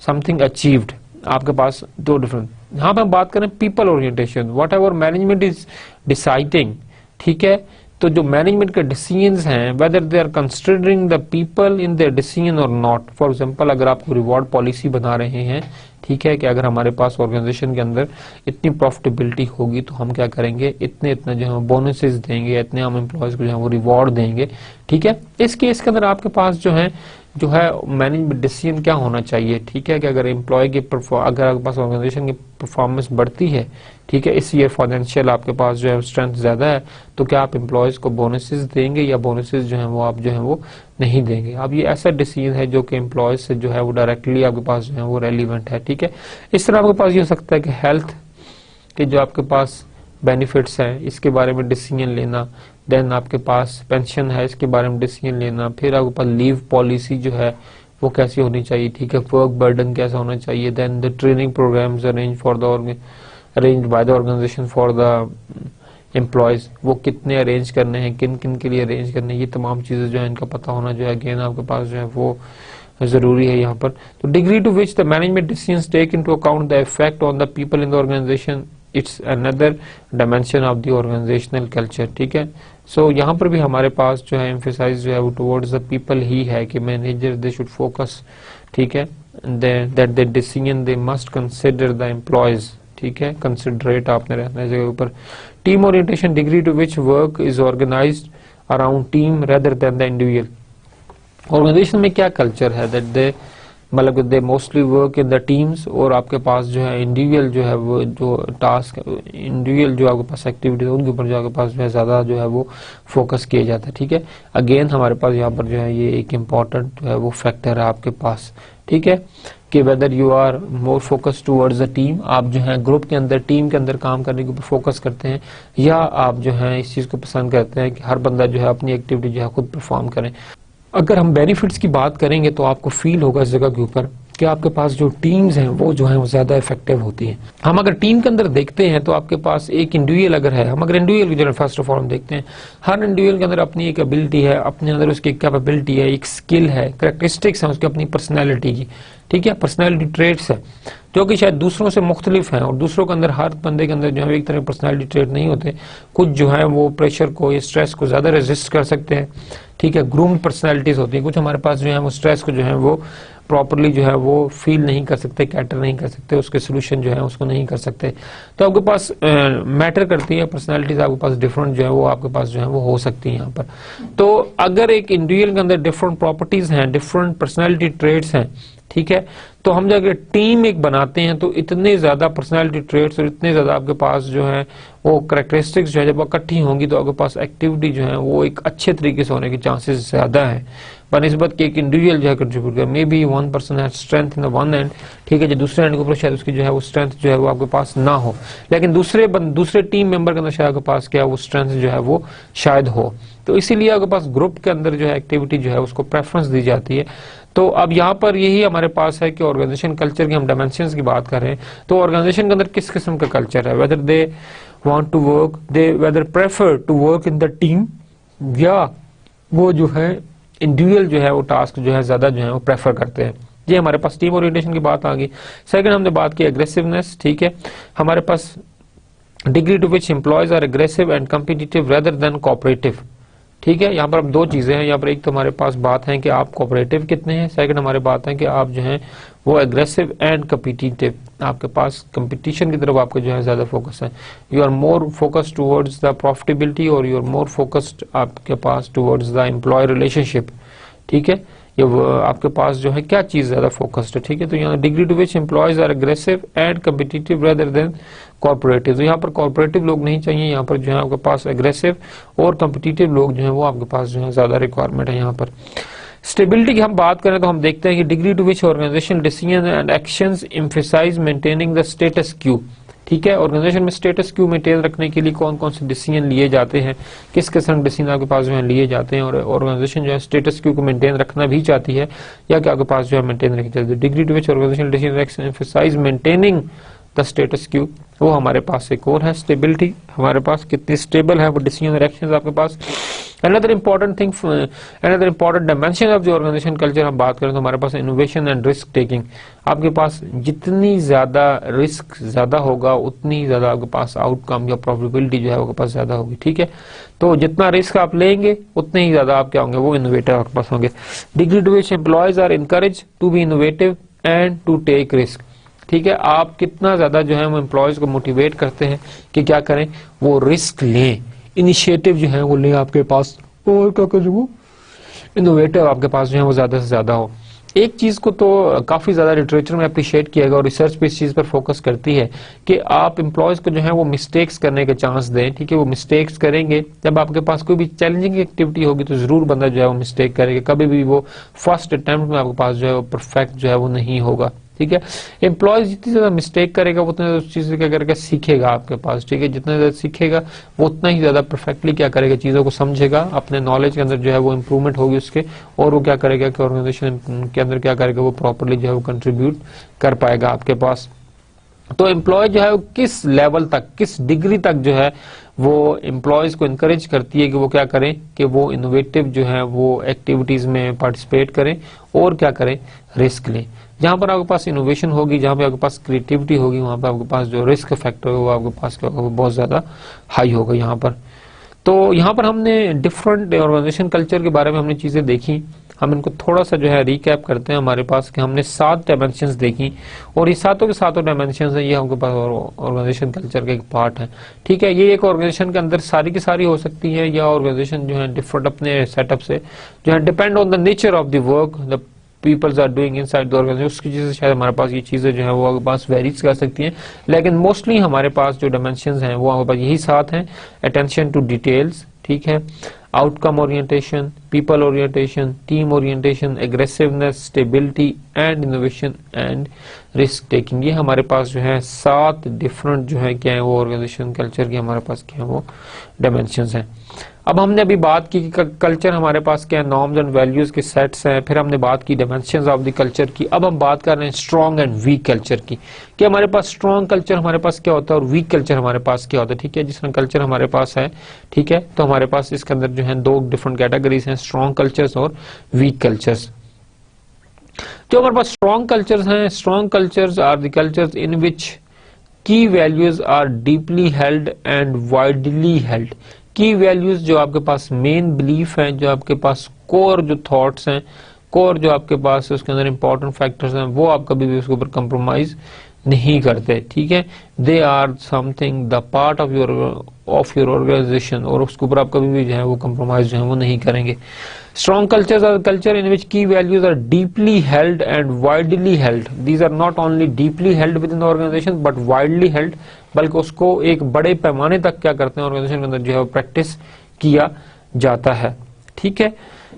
something achieved। आपके पास दो different. यहाँ पे हम बात करें people orientation, what management is deciding, ठीक है, तो जो मैनेजमेंट के डिसीजंस हैं whether they are considering the people in their decision और नॉट। फॉर एग्जांपल अगर आप रिवॉर्ड पॉलिसी बना रहे हैं, ठीक है, कि अगर हमारे पास ऑर्गेनाइजेशन के अंदर इतनी प्रॉफिटेबिलिटी होगी तो हम क्या करेंगे, इतने जो है बोनसेस देंगे, इतने हम एम्प्लॉयज को जो है वो रिवॉर्ड देंगे, ठीक है। इस केस के अंदर आपके पास जो है मैनेजमेंट डिसीजन क्या होना चाहिए, ठीक है, कि अगर एम्प्लॉय की अगर आपके पास ऑर्गेनाइजेशन की परफॉर्मेंस बढ़ती है, ठीक है, इस ईयर फाइनेंशियल आपके पास जो है स्ट्रेंथ ज्यादा है, तो क्या आप एम्प्लॉयज को बोनसेस देंगे या बोनसेस जो है वो आप जो है वो नहीं देंगे। अब ये ऐसा डिसीजन है जो कि एम्प्लॉयज से जो है वो डायरेक्टली आपके पास जो है वो रेलिवेंट है, ठीक है। इस तरह आपके पास ये हो सकता है कि हेल्थ के जो आपके पास बेनिफिट्स हैं इसके बारे में डिसीजन लेना, देन आपके पास पेंशन है इसके बारे में डिसीजन लेना, फिर आपके पास लीव पॉलिसी जो है वो कैसी होनी चाहिए, ठीक है, वर्क बर्डन कैसा होना चाहिए, then the training programmes arrange by the organisation for the employees, वो कितने अरेंज करने हैं, किन किन के लिए अरेंज करने हैं, ये तमाम चीजें जो है इनका पता होना जो है अगेन आपके पास जो है वो जरूरी है यहाँ पर। तो degree to which the management decisions take into account the effect on the people in the organisation, it's another dimension of the organisational culture, ठीक है। सो यहाँ पर भी हमारे पास जो है एम्फेसाइज जो है वो टुवर्ड्स द पीपल ही है कि मैनेजर दे शुड फोकस, ठीक है, that the decision they must consider the employees, ठीक है, कंसिडरेट आपने रहना है जगह ऊपर। Team orientation, degree to which work is organised around team rather than the individual. Organisation में क्या कल्चर है, दैट दे मतलब they mostly work in the teams, और आपके पास जो है इंडिविजुअल जो है वो जो टास्क इंडिविजुअल जो आपके पास एक्टिविटीज उनके ऊपर जो आपके पास जो है ज्यादा जो है वो फोकस किया जाता है, ठीक है। अगेन हमारे पास यहाँ पर जो है ये एक इम्पॉर्टेंट जो है वो फैक्टर है आपके पास, ठीक है, कि whether you are more focus towards the team, आप जो है ग्रुप के अंदर टीम के अंदर काम करने के ऊपर फोकस करते हैं, या आप जो है इस चीज को पसंद करते हैं कि हर बंदा जो है अपनी एक्टिविटी जो है खुद परफॉर्म करें। अगर हम बेनिफिट्स की बात करेंगे तो आपको फील होगा इस जगह के ऊपर कि आपके पास जो टीम्स हैं वो जो है वो ज्यादा इफेक्टिव होती हैं। हम अगर टीम के अंदर देखते हैं तो आपके पास एक इंडिविजुअल अगर है, हम अगर इंडिविजुअल जो फर्स्ट ऑफ ऑल हम देखते हैं, हर इंडिविजुअल के अंदर अपनी एक एबिलिटी है, अपने अंदर उसकी कैपेबिलिटी है, एक स्किल है, कैरेक्टरिस्टिक्स है उसकी अपनी पर्सनैलिटी की, ठीक है, पर्सनैलिटी ट्रेट्स है जो कि शायद दूसरों से मुख्तलिफ हैं, और दूसरों के अंदर हर बंदे के अंदर जो है एक तरह पर्सनैलिटी ट्रेट नहीं होते। कुछ जो है वो प्रेशर को या स्ट्रेस को ज्यादा रेजिस्ट कर सकते हैं, ठीक है, ग्रूम्ड पर्सनैलिटीज होती है। कुछ हमारे पास जो है वो स्ट्रेस को जो है वो प्रॉपरली जो है वो फील नहीं कर सकते, कैटर नहीं कर सकते, उसके सोल्यूशन जो है उसको नहीं कर सकते। तो आपके पास मैटर करती है पर्सनैलिटीज, आपके पास डिफरेंट जो है वो आपके पास जो है वो हो सकती है यहाँ पर। तो अगर एक इंडिविजुअल के अंदर डिफरेंट प्रॉपर्टीज हैं, डिफरेंट पर्सनैलिटी ट्रेट्स हैं, ठीक है, तो हम जब टीम एक बनाते हैं तो इतने ज्यादा पर्सनालिटी ट्रेट्स और इतने ज्यादा आपके पास जो है वो कैरेक्टरिस्टिक्स जो है जब इकट्ठी होंगी तो आपके पास एक्टिविटी जो है वो एक अच्छे तरीके से होने के चांसेस ज्यादा है बनिस्बत के एक इंडिविजुअल जो है कंट्रीब्यूट कर। May be one person has strength in the one and, ठीक है, जो दूसरे एंड के ऊपर शायद उसकी जो है वो स्ट्रेंथ जो है वो आपके पास ना हो, लेकिन दूसरे टीम मेंबर के अंदर शायद आपके पास क्या वो स्ट्रेंथ जो है वो शायद हो। तो इसीलिए आपके पास ग्रुप के अंदर जो है एक्टिविटी जो है उसको प्रेफरेंस दी जाती है। तो अब यहाँ पर यही हमारे पास है कि ऑर्गेनाइजेशन कल्चर की हम डायमेंशंस की बात कर रहे हैं, तो ऑर्गेनाइजेशन के अंदर किस किस्म का कल्चर है, whether they want to work, they whether prefer to work in the team, या वो जो है इंडिविजुअल जो है वो टास्क जो है ज्यादा जो है वो प्रेफर करते हैं। ये हमारे पास टीम ओरिएंटेशन की बात आ गई। सेकंड हमने बात की एग्रेसिवनेस, ठीक है, हमारे पास degree to which employees are aggressive and competitive rather than cooperative, ठीक है। यहाँ पर अब दो चीजें हैं, यहाँ पर एक तो हमारे पास बात है कि आप कोऑपरेटिव कितने हैं, सेकंड हमारे बात है कि आप जो हैं वो एग्रेसिव एंड कॉम्पिटिटिव, आपके पास कंपटीशन की तरफ आपका जो है ज्यादा फोकस है। You are more focused towards the profitability और यू आर मोर फोकस्ड आपके पास टुवर्ड्स द एम्प्लॉय रिलेशनशिप, ठीक है, ये आपके पास जो है क्या चीज ज्यादा फोकस्ड है, ठीक है। तो यहाँ degree to which employees are aggressive and competitive rather than corporative, तो यहाँ पर कॉर्पोरेटिव लोग नहीं चाहिए, यहाँ पर जो है आपके पास एग्रेसिव और कॉम्पिटिटिव लोग जो है वो आपके पास जो है ज्यादा रिक्वायरमेंट है यहाँ पर। स्टेबिलिटी की हम बात करें तो हम देखते हैं कि degree to which organisation decision and actions emphasise maintaining the status quo, ठीक है। ऑर्गेनाइजेशन में स्टेटस क्यू मेंटेन रखने के लिए कौन कौन से डिसीजन लिए जाते हैं, किस किस्म के डिसीजन आपके पास जो है लिए जाते हैं, और ऑर्गेनाइजेशन जो है स्टेटस क्यू को मेंटेन रखना भी चाहती है या कि आपके पास जो है मेंटेन रखनी चाहिए। Degree to which organisation decision emphasise maintaining the status quo, वो हमारे पास एक और है स्टेबिलिटी, हमारे पास कितनी स्टेबल है वो डिसीजन और एक्शंस आपके पास। Another important thing, another important dimension of the organisation culture हम बात करें तो हमारे पास इनोवेशन एंड रिस्क टेकिंग, आपके पास जितनी ज्यादा रिस्क ज्यादा होगा उतनी ज्यादा आपके पास आउटकम या प्रॉफिटेबिलिटी जो है आपके पास ज्यादा होगी, ठीक है। तो जितना रिस्क आप लेंगे उतने ही ज्यादा आप क्या होंगे वो इनोवेटिव आपके पास होंगे। Degree to which employees are encourage to be innovative and to take risk, ठीक है, आप कितना ज्यादा जो है वो एम्प्लॉयज को मोटिवेट करते हैं कि क्या करें वो रिस्क लें, इनिशिएटिव जो है वो लें आपके पास, और क्या करें वो इनोवेटिव आपके पास जो है वो ज्यादा से ज्यादा हो। एक चीज को तो काफी ज्यादा लिटरेचर में अप्रिशिएट किया गया और रिसर्च भी इस चीज पर फोकस करती है कि आप एम्प्लॉयज को जो है वो मिस्टेक्स करने के चांस दें, ठीक है, वो मिस्टेक्स करेंगे। जब आपके पास कोई भी चैलेंजिंग एक्टिविटी होगी तो जरूर बंदा जो है वो मिस्टेक करेगा, कभी भी वो फर्स्ट अटेम्प्ट में आपके पास जो है वो परफेक्ट जो है वो नहीं होगा, ठीक है। एम्प्लॉय जितनी ज्यादा मिस्टेक करेगा वो उतना उस चीज क्या करेगा सीखेगा आपके पास, ठीक है, जितना ज्यादा सीखेगा वो उतना ही ज्यादा परफेक्टली क्या करेगा चीजों को समझेगा, अपने नॉलेज के अंदर जो है वो इम्प्रूवमेंट होगी उसके, और वो क्या करेगा कि ऑर्गेनाइजेशन के अंदर क्या करेगा वो प्रॉपरली जो है वो कंट्रीब्यूट कर पाएगा आपके पास। तो एम्प्लॉय जो है वो किस लेवल तक, किस डिग्री तक जो है वो एम्प्लॉयज को इनकरेज करती है कि वो क्या करें कि वो इनोवेटिव जो है वो एक्टिविटीज में पार्टिसिपेट करें और क्या करें रिस्क लें। जहां पर आपके पास इनोवेशन होगी, जहां पे आपके पास क्रिएटिविटी होगी, वहां पर आपके पास जो रिस्क फैक्टर होगा आपके पास क्या होगा वो बहुत ज्यादा हाई होगा यहाँ पर। तो यहाँ पर हमने डिफरेंट ऑर्गेनाइजेशन कल्चर के बारे में हमने चीजें देखी। हम इनको थोड़ा सा जो है रिकैप करते हैं हमारे पास कि हमने 7 डायमेंशंस देखी और ये सातों के सातों डायमेंशंस हैं, ये हमके पास ऑर्गेनाइजेशन कल्चर का एक पार्ट है। ठीक है, ये एक ऑर्गेनाइजेशन के अंदर सारी की सारी हो सकती है, या ऑर्गेनाइजेशन जो है डिफरेंट अपने सेटअप से जो है depend on the nature of the work the peoples are doing inside the organisation, उसकी चीजें शायद हमारे पास ये चीजें जो है वो हमारे पास वेरीज कर सकती हैं, लेकिन मोस्टली हमारे पास जो डायमेंशंस हैं वो हमारे पास यही 7 हैं। अटेंशन टू डिटेल्स, ठीक है, outcome orientation, people orientation, team orientation, aggressiveness, stability and innovation and risk taking. ये हमारे पास जो है 7 डिफरेंट जो है क्या है वो ऑर्गेनाइजेशन कल्चर की हमारे पास क्या है वो डायमेंशंस हैं। अब हमने अभी बात की कि कल्चर हमारे पास क्या है, नॉर्म्स एंड वैल्यूज के सेट्स हैं, फिर हमने बात की डायमेंशंस ऑफ द कल्चर की। अब हम बात कर रहे हैं स्ट्रॉन्ग एंड वीक कल्चर की, कि हमारे पास स्ट्रॉन्ग कल्चर हमारे पास क्या होता है और वीक कल्चर हमारे पास क्या होता है। ठीक है, जिस तरह कल्चर हमारे पास है, ठीक है, तो हमारे पास इसके अंदर जो है 2 डिफरेंट कैटेगरीज हैं, स्ट्रॉन्ग कल्चर्स और वीक कल्चर्स। जो हमारे पास स्ट्रॉन्ग कल्चर्स हैं, strong cultures are the cultures in which key values are deeply held and widely held. Key values जो आपके पास मेन बिलीफ है, जो आपके पास कोर जो थॉट्स हैं, कोर जो आपके पास उसके अंदर इंपॉर्टेंट फैक्टर्स हैं, वो आप कभी भी उसके ऊपर कंप्रोमाइज नहीं करते। ठीक है, they are something the part of your organisation, और उसके ऊपर आप कभी भी जो है वो कंप्रोमाइज जो है वो नहीं करेंगे। Strong cultures are culture in which key values are deeply held and widely held. These are not only deeply held within the organization but widely held, बल्कि उसको एक बड़े पैमाने तक क्या करते हैं ऑर्गेनाइजेशन के अंदर जो है वो प्रैक्टिस किया जाता है। ठीक है,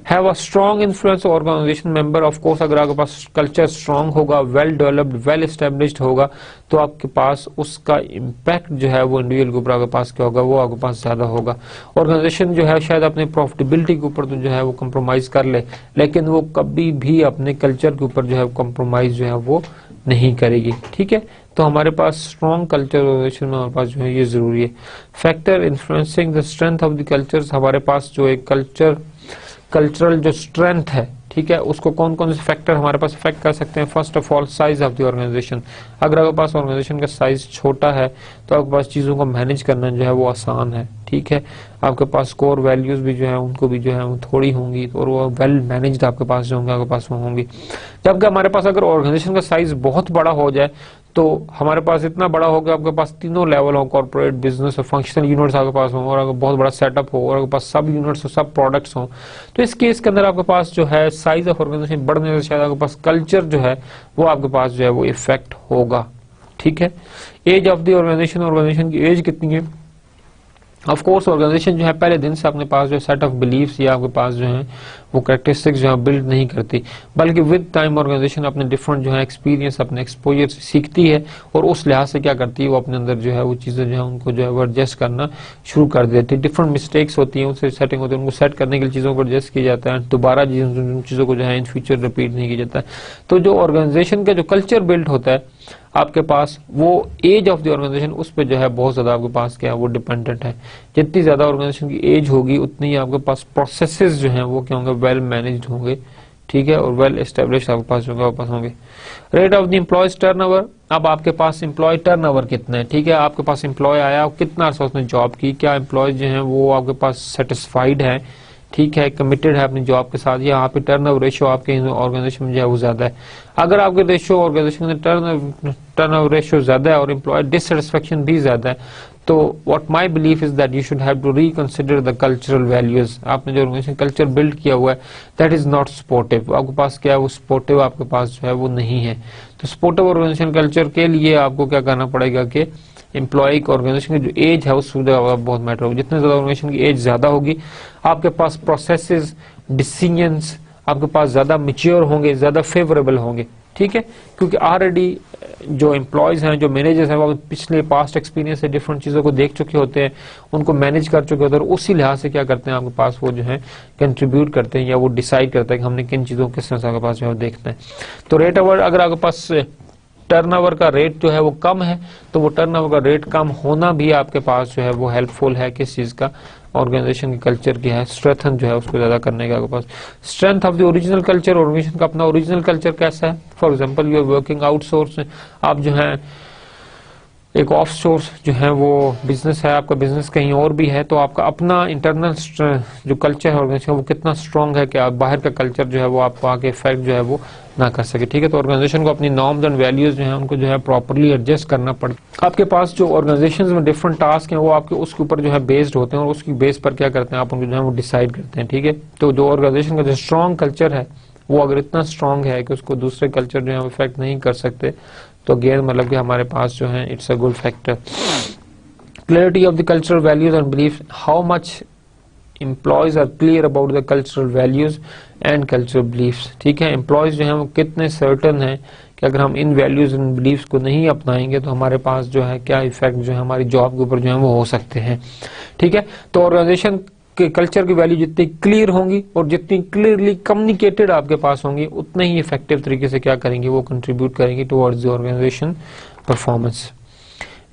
have a strong influence organisation member. Of course अगर आपके पास कल्चर स्ट्रॉन्ग होगा, वेल डेवलप्ड, वेल एस्टेब्लिश्ड होगा, तो आपके पास उसका इम्पैक्ट जो है वो इंडिविजुअल के ऊपर आपके पास क्या होगा, वो आपके पास ज्यादा होगा। ऑर्गेनाइजेशन जो है शायद अपने प्रॉफिटेबिलिटी के ऊपर तो जो है वो कंप्रोमाइज कर ले, लेकिन वो कभी भी अपने कल्चर के ऊपर जो है कंप्रोमाइज जो है वो नहीं करेगी। ठीक है, तो हमारे पास स्ट्रॉन्ग कल्चर ऑर्गेनाइजेशन में हमारे पास जो है ये जरूरी है। Factor influencing the strength of the cultures, हमारे पास जो एक कल्चरल जो स्ट्रेंथ है, ठीक है, उसको कौन कौन से फैक्टर हमारे पास इफेक्ट कर सकते हैं। First of all size of the organisation. अगर आपके पास ऑर्गेनाइजेशन का साइज छोटा है तो आपके पास चीजों को मैनेज करना जो है वो आसान है। ठीक है, आपके पास कोर वैल्यूज भी जो है उनको भी जो है वो थोड़ी होंगी और वो वेल मैनेज्ड आपके पास जो होंगे आपके पास वो होंगी। जबकि हमारे पास अगर ऑर्गेनाइजेशन का साइज बहुत बड़ा हो जाए तो हमारे पास इतना बड़ा होगा, आपके पास तीनों लेवल हो, कॉर्पोरेट, बिजनेस और फंक्शनल यूनिट्स आपके पास हो, और अगर बहुत बड़ा सेटअप हो और आपके पास सब यूनिट्स हो, सब प्रोडक्ट्स हो, तो इस केस के अंदर आपके पास जो है साइज ऑफ ऑर्गेनाइजेशन बढ़ने से शायद आपके पास कल्चर जो है वो आपके पास जो है वो इफेक्ट होगा। ठीक है, age of the organisation, organisation की एज कितनी है। ऑफ कोर्स ऑर्गेनाइजेशन जो है पहले दिन से अपने पास जो सेट ऑफ बिलीफ्स या आपके पास जो है वो कैरेक्टरिस्टिक्स जो है बिल्ड नहीं करती, बल्कि विद टाइम ऑर्गेनाइजेशन अपने डिफरेंट जो है एक्सपीरियंस, अपने एक्सपोजर से सीखती है और उस लिहाज से क्या करती है वो अपने अंदर जो है वो चीजें जो है उनको जो है वो एडजस्ट करना शुरू कर देती है। डिफरेंट मिस्टेक्स होती हैं, उनसे सेटिंग होती है, उनको सेट करने के लिए चीजों को एडजस्ट किया जाता है, दोबारा चीजों को जो है इन फ्यूचर रिपीट नहीं किया जाता है। तो जो ऑर्गेनाइजेशन का जो कल्चर बिल्ड होता है आपके पास, वो एज ऑफ द ऑर्गेनाइजेशन उस पर जो है बहुत ज्यादा आपके पास क्या है वो डिपेंडेंट है। जितनी ज्यादा ऑर्गेनाइजेशन की एज होगी उतनी आपके पास प्रोसेसेस जो हैं वो क्या होंगे, वेल मैनेज्ड होंगे। ठीक है, और वेल एस्टेब्लिश्ड आपके पास होंगे। Rate of the employees turnover, अब आपके पास एम्प्लॉय टर्नओवर कितना है। ठीक है, आपके पास एम्प्लॉय आया, कितना अर्सा उसने जॉब की, क्या एम्प्लॉय जो है वो आपके पास सेटिस्फाइड है, ठीक है, कमिटेड है अपनी जॉब के साथ, या यहाँ पे टर्नओवर रेशियो आपके ऑर्गेनाइजेशन में जो है वो ज्यादा है। अगर आपके रेशियो ऑर्गेनाइजेशन में टर्नओवर रेशियो ज्यादा है और एम्प्लॉय डिससेटिस्फेक्शन भी ज्यादा है, तो what my belief is that you should have to reconsider the cultural values. आपने जो ऑर्गेनाइजेशन कल्चर बिल्ड किया हुआ है दैट इज नॉट सपोर्टिव, आपके पास क्या है वो सपोर्टिव आपके पास जो है वो नहीं है। तो सपोर्टिव ऑर्गेनाइजेशन कल्चर के लिए आपको क्या करना पड़ेगा कि एम्प्लॉय की ऑर्गेनाइजेशन की जो एज है उस बहुत मैटर होगी। जितने ज्यादा ऑर्गेनाइजेशन की एज ज्यादा होगी, आपके पास प्रोसेसेस, डिसीजंस आपके पास ज्यादा मैच्योर होंगे, ज्यादा फेवरेबल होंगे। ठीक है, क्योंकि ऑलरेडी जो एम्प्लॉयज हैं, जो मैनेजर्स हैं, वो पिछले पास्ट एक्सपीरियंस से डिफरेंट चीजों को देख चुके होते हैं, उनको मैनेज कर चुके होते हैं, और उसी लिहाज से क्या करते हैं आपके पास वो जो है कंट्रीब्यूट करते हैं या वो डिसाइड करते हैं कि हमने किन चीजों के साथ आपके पास जो है देखना है। तो रेट ओवर, अगर आपके पास टर्नओवर का रेट जो है वो कम है, तो वो टर्नओवर का रेट कम होना भी आपके पास जो है वो हेल्पफुल है किस चीज का, ऑर्गेनाइजेशन के कल्चर की है स्ट्रेंथ जो है उसको ज्यादा करने का आपके पास। Strength of the original culture, organisation का अपना ओरिजिनल कल्चर कैसा है। For example you are working outsource, आप जो है एक ऑफ सोर्स जो है वो बिजनेस है, आपका बिजनेस कहीं और भी है, तो आपका अपना इंटरनल जो कल्चर है ऑर्गेनाइजेशन वो कितना स्ट्रांग है कि आप बाहर का कल्चर जो है वो आपको आके इफेक्ट जो है वो ना कर सके। ठीक है, तो ऑर्गेनाइजेशन को अपनी नॉर्म्स एंड वैल्यूज जो है उनको जो है प्रॉपर्ली एडजस्ट करना पड़ता है। आपके पास जो ऑर्गेनाइजेशन में डिफरेंट टास्क हैं वो आपके उसके ऊपर जो है बेस्ड होते हैं और उसकी बेस पर क्या करते हैं आप उनको जो है वो डिसाइड करते हैं। ठीक है, तो जो ऑर्गेनाइजेशन का जो स्ट्रॉन्ग कल्चर है वो अगर इतना स्ट्रांग है कि उसको दूसरे कल्चर जो है इफेक्ट नहीं कर सकते, तो अगेन मतलब कि हमारे पास जो है it's a good factor. Clarity of the cultural values and belief, how much employees are clear about the cultural values and cultural beliefs. ठीक है, एम्प्लॉयज जो है वो कितने सर्टन है कि अगर हम इन वैल्यूज एंड बिलीफ्स को नहीं अपनाएंगे तो हमारे पास जो है क्या इफेक्ट जो है हमारी जॉब के ऊपर जो है वो हो सकते हैं। ठीक है, तो ऑर्गेनाइजेशन के कल्चर की वैल्यू जितनी क्लियर होंगी और जितनी क्लियरली कम्युनिकेटेड आपके पास होंगी उतने ही इफेक्टिव तरीके से क्या करेंगे वो कंट्रीब्यूट करेंगे towards the organisation performance.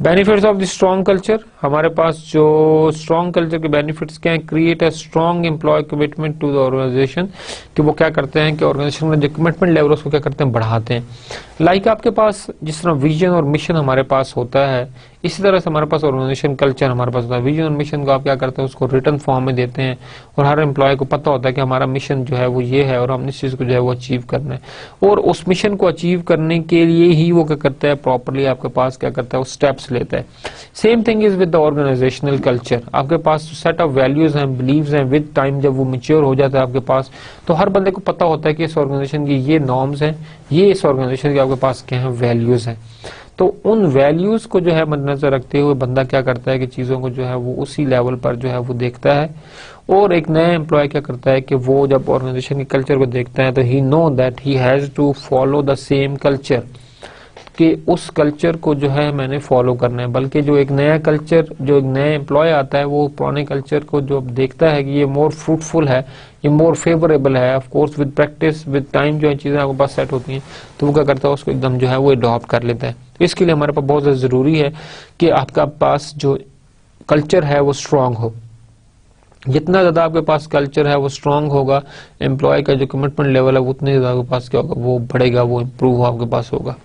Benefits of the strong culture, हमारे पास जो स्ट्रॉन्ग कल्चर के बेनिफिट्स क्या है, create a strong employee commitment to the organisation, कि वो क्या करते हैं कि ऑर्गेनाइजेशन में जो कमिटमेंट लेवल उसको क्या करते हैं बढ़ाते हैं। लाइक आपके पास जिस तरह विजन और मिशन हमारे पास होता है इसी तरह से हमारे पास ऑर्गेनाइजेशन कल्चर हमारे पास होता है। विजन और मिशन को आप क्या करते हैं उसको रिटर्न फॉर्म में देते हैं और हर एम्प्लॉय को पता होता है कि हमारा मिशन जो है वो ये है और हमने इस चीज को जो है वो अचीव करना है और उस मिशन को अचीव करने के लिए ही वो क्या करता है प्रॉपरली आपके पास क्या करता है वो स्टेप्स लेता है। Same thing is with the organisational culture, आपके पास सेट ऑफ वैल्यूज हैं बिलीव्स हैं, विद टाइम जब वो मैच्योर हो जाता है आपके पास तो हर बंदे को पता होता है कि इस ऑर्गेनाइजेशन की ये नॉर्म्स हैं, ये इस ऑर्गेनाइजेशन के आपके पास क्या है वैल्यूज हैं। तो उन वैल्यूज को जो है मद्देनजर रखते हुए बंदा क्या करता है कि चीजों को जो है वो उसी लेवल पर जो है वो देखता है और एक नया एम्प्लॉय क्या करता है कि वो जब ऑर्गेनाइजेशन के कल्चर को देखता है तो he know that he has to follow the same culture, कि उस कल्चर को जो है मैंने फॉलो करना है। बल्कि जो एक नया कल्चर जो एक नया एम्प्लॉय आता है वो पुराने कल्चर को जो देखता है कि ये मोर फ्रूटफुल है, ये मोर फेवरेबल है, of course with practice with time जो है चीजें आपके पास सेट होती हैं तो वो क्या करता है उसको एकदम जो है वो अडॉप्ट कर लेता है। इसके लिए हमारे पास बहुत ज्यादा जरूरी है कि आपका पास जो कल्चर है वो स्ट्रांग हो। जितना ज्यादा आपके पास कल्चर है वो स्ट्रांग होगा, एम्प्लॉय का जो कमिटमेंट लेवल है वो उतने ज्यादा आपके पास क्या होगा वो बढ़ेगा, वो इम्प्रूव आपके पास होगा।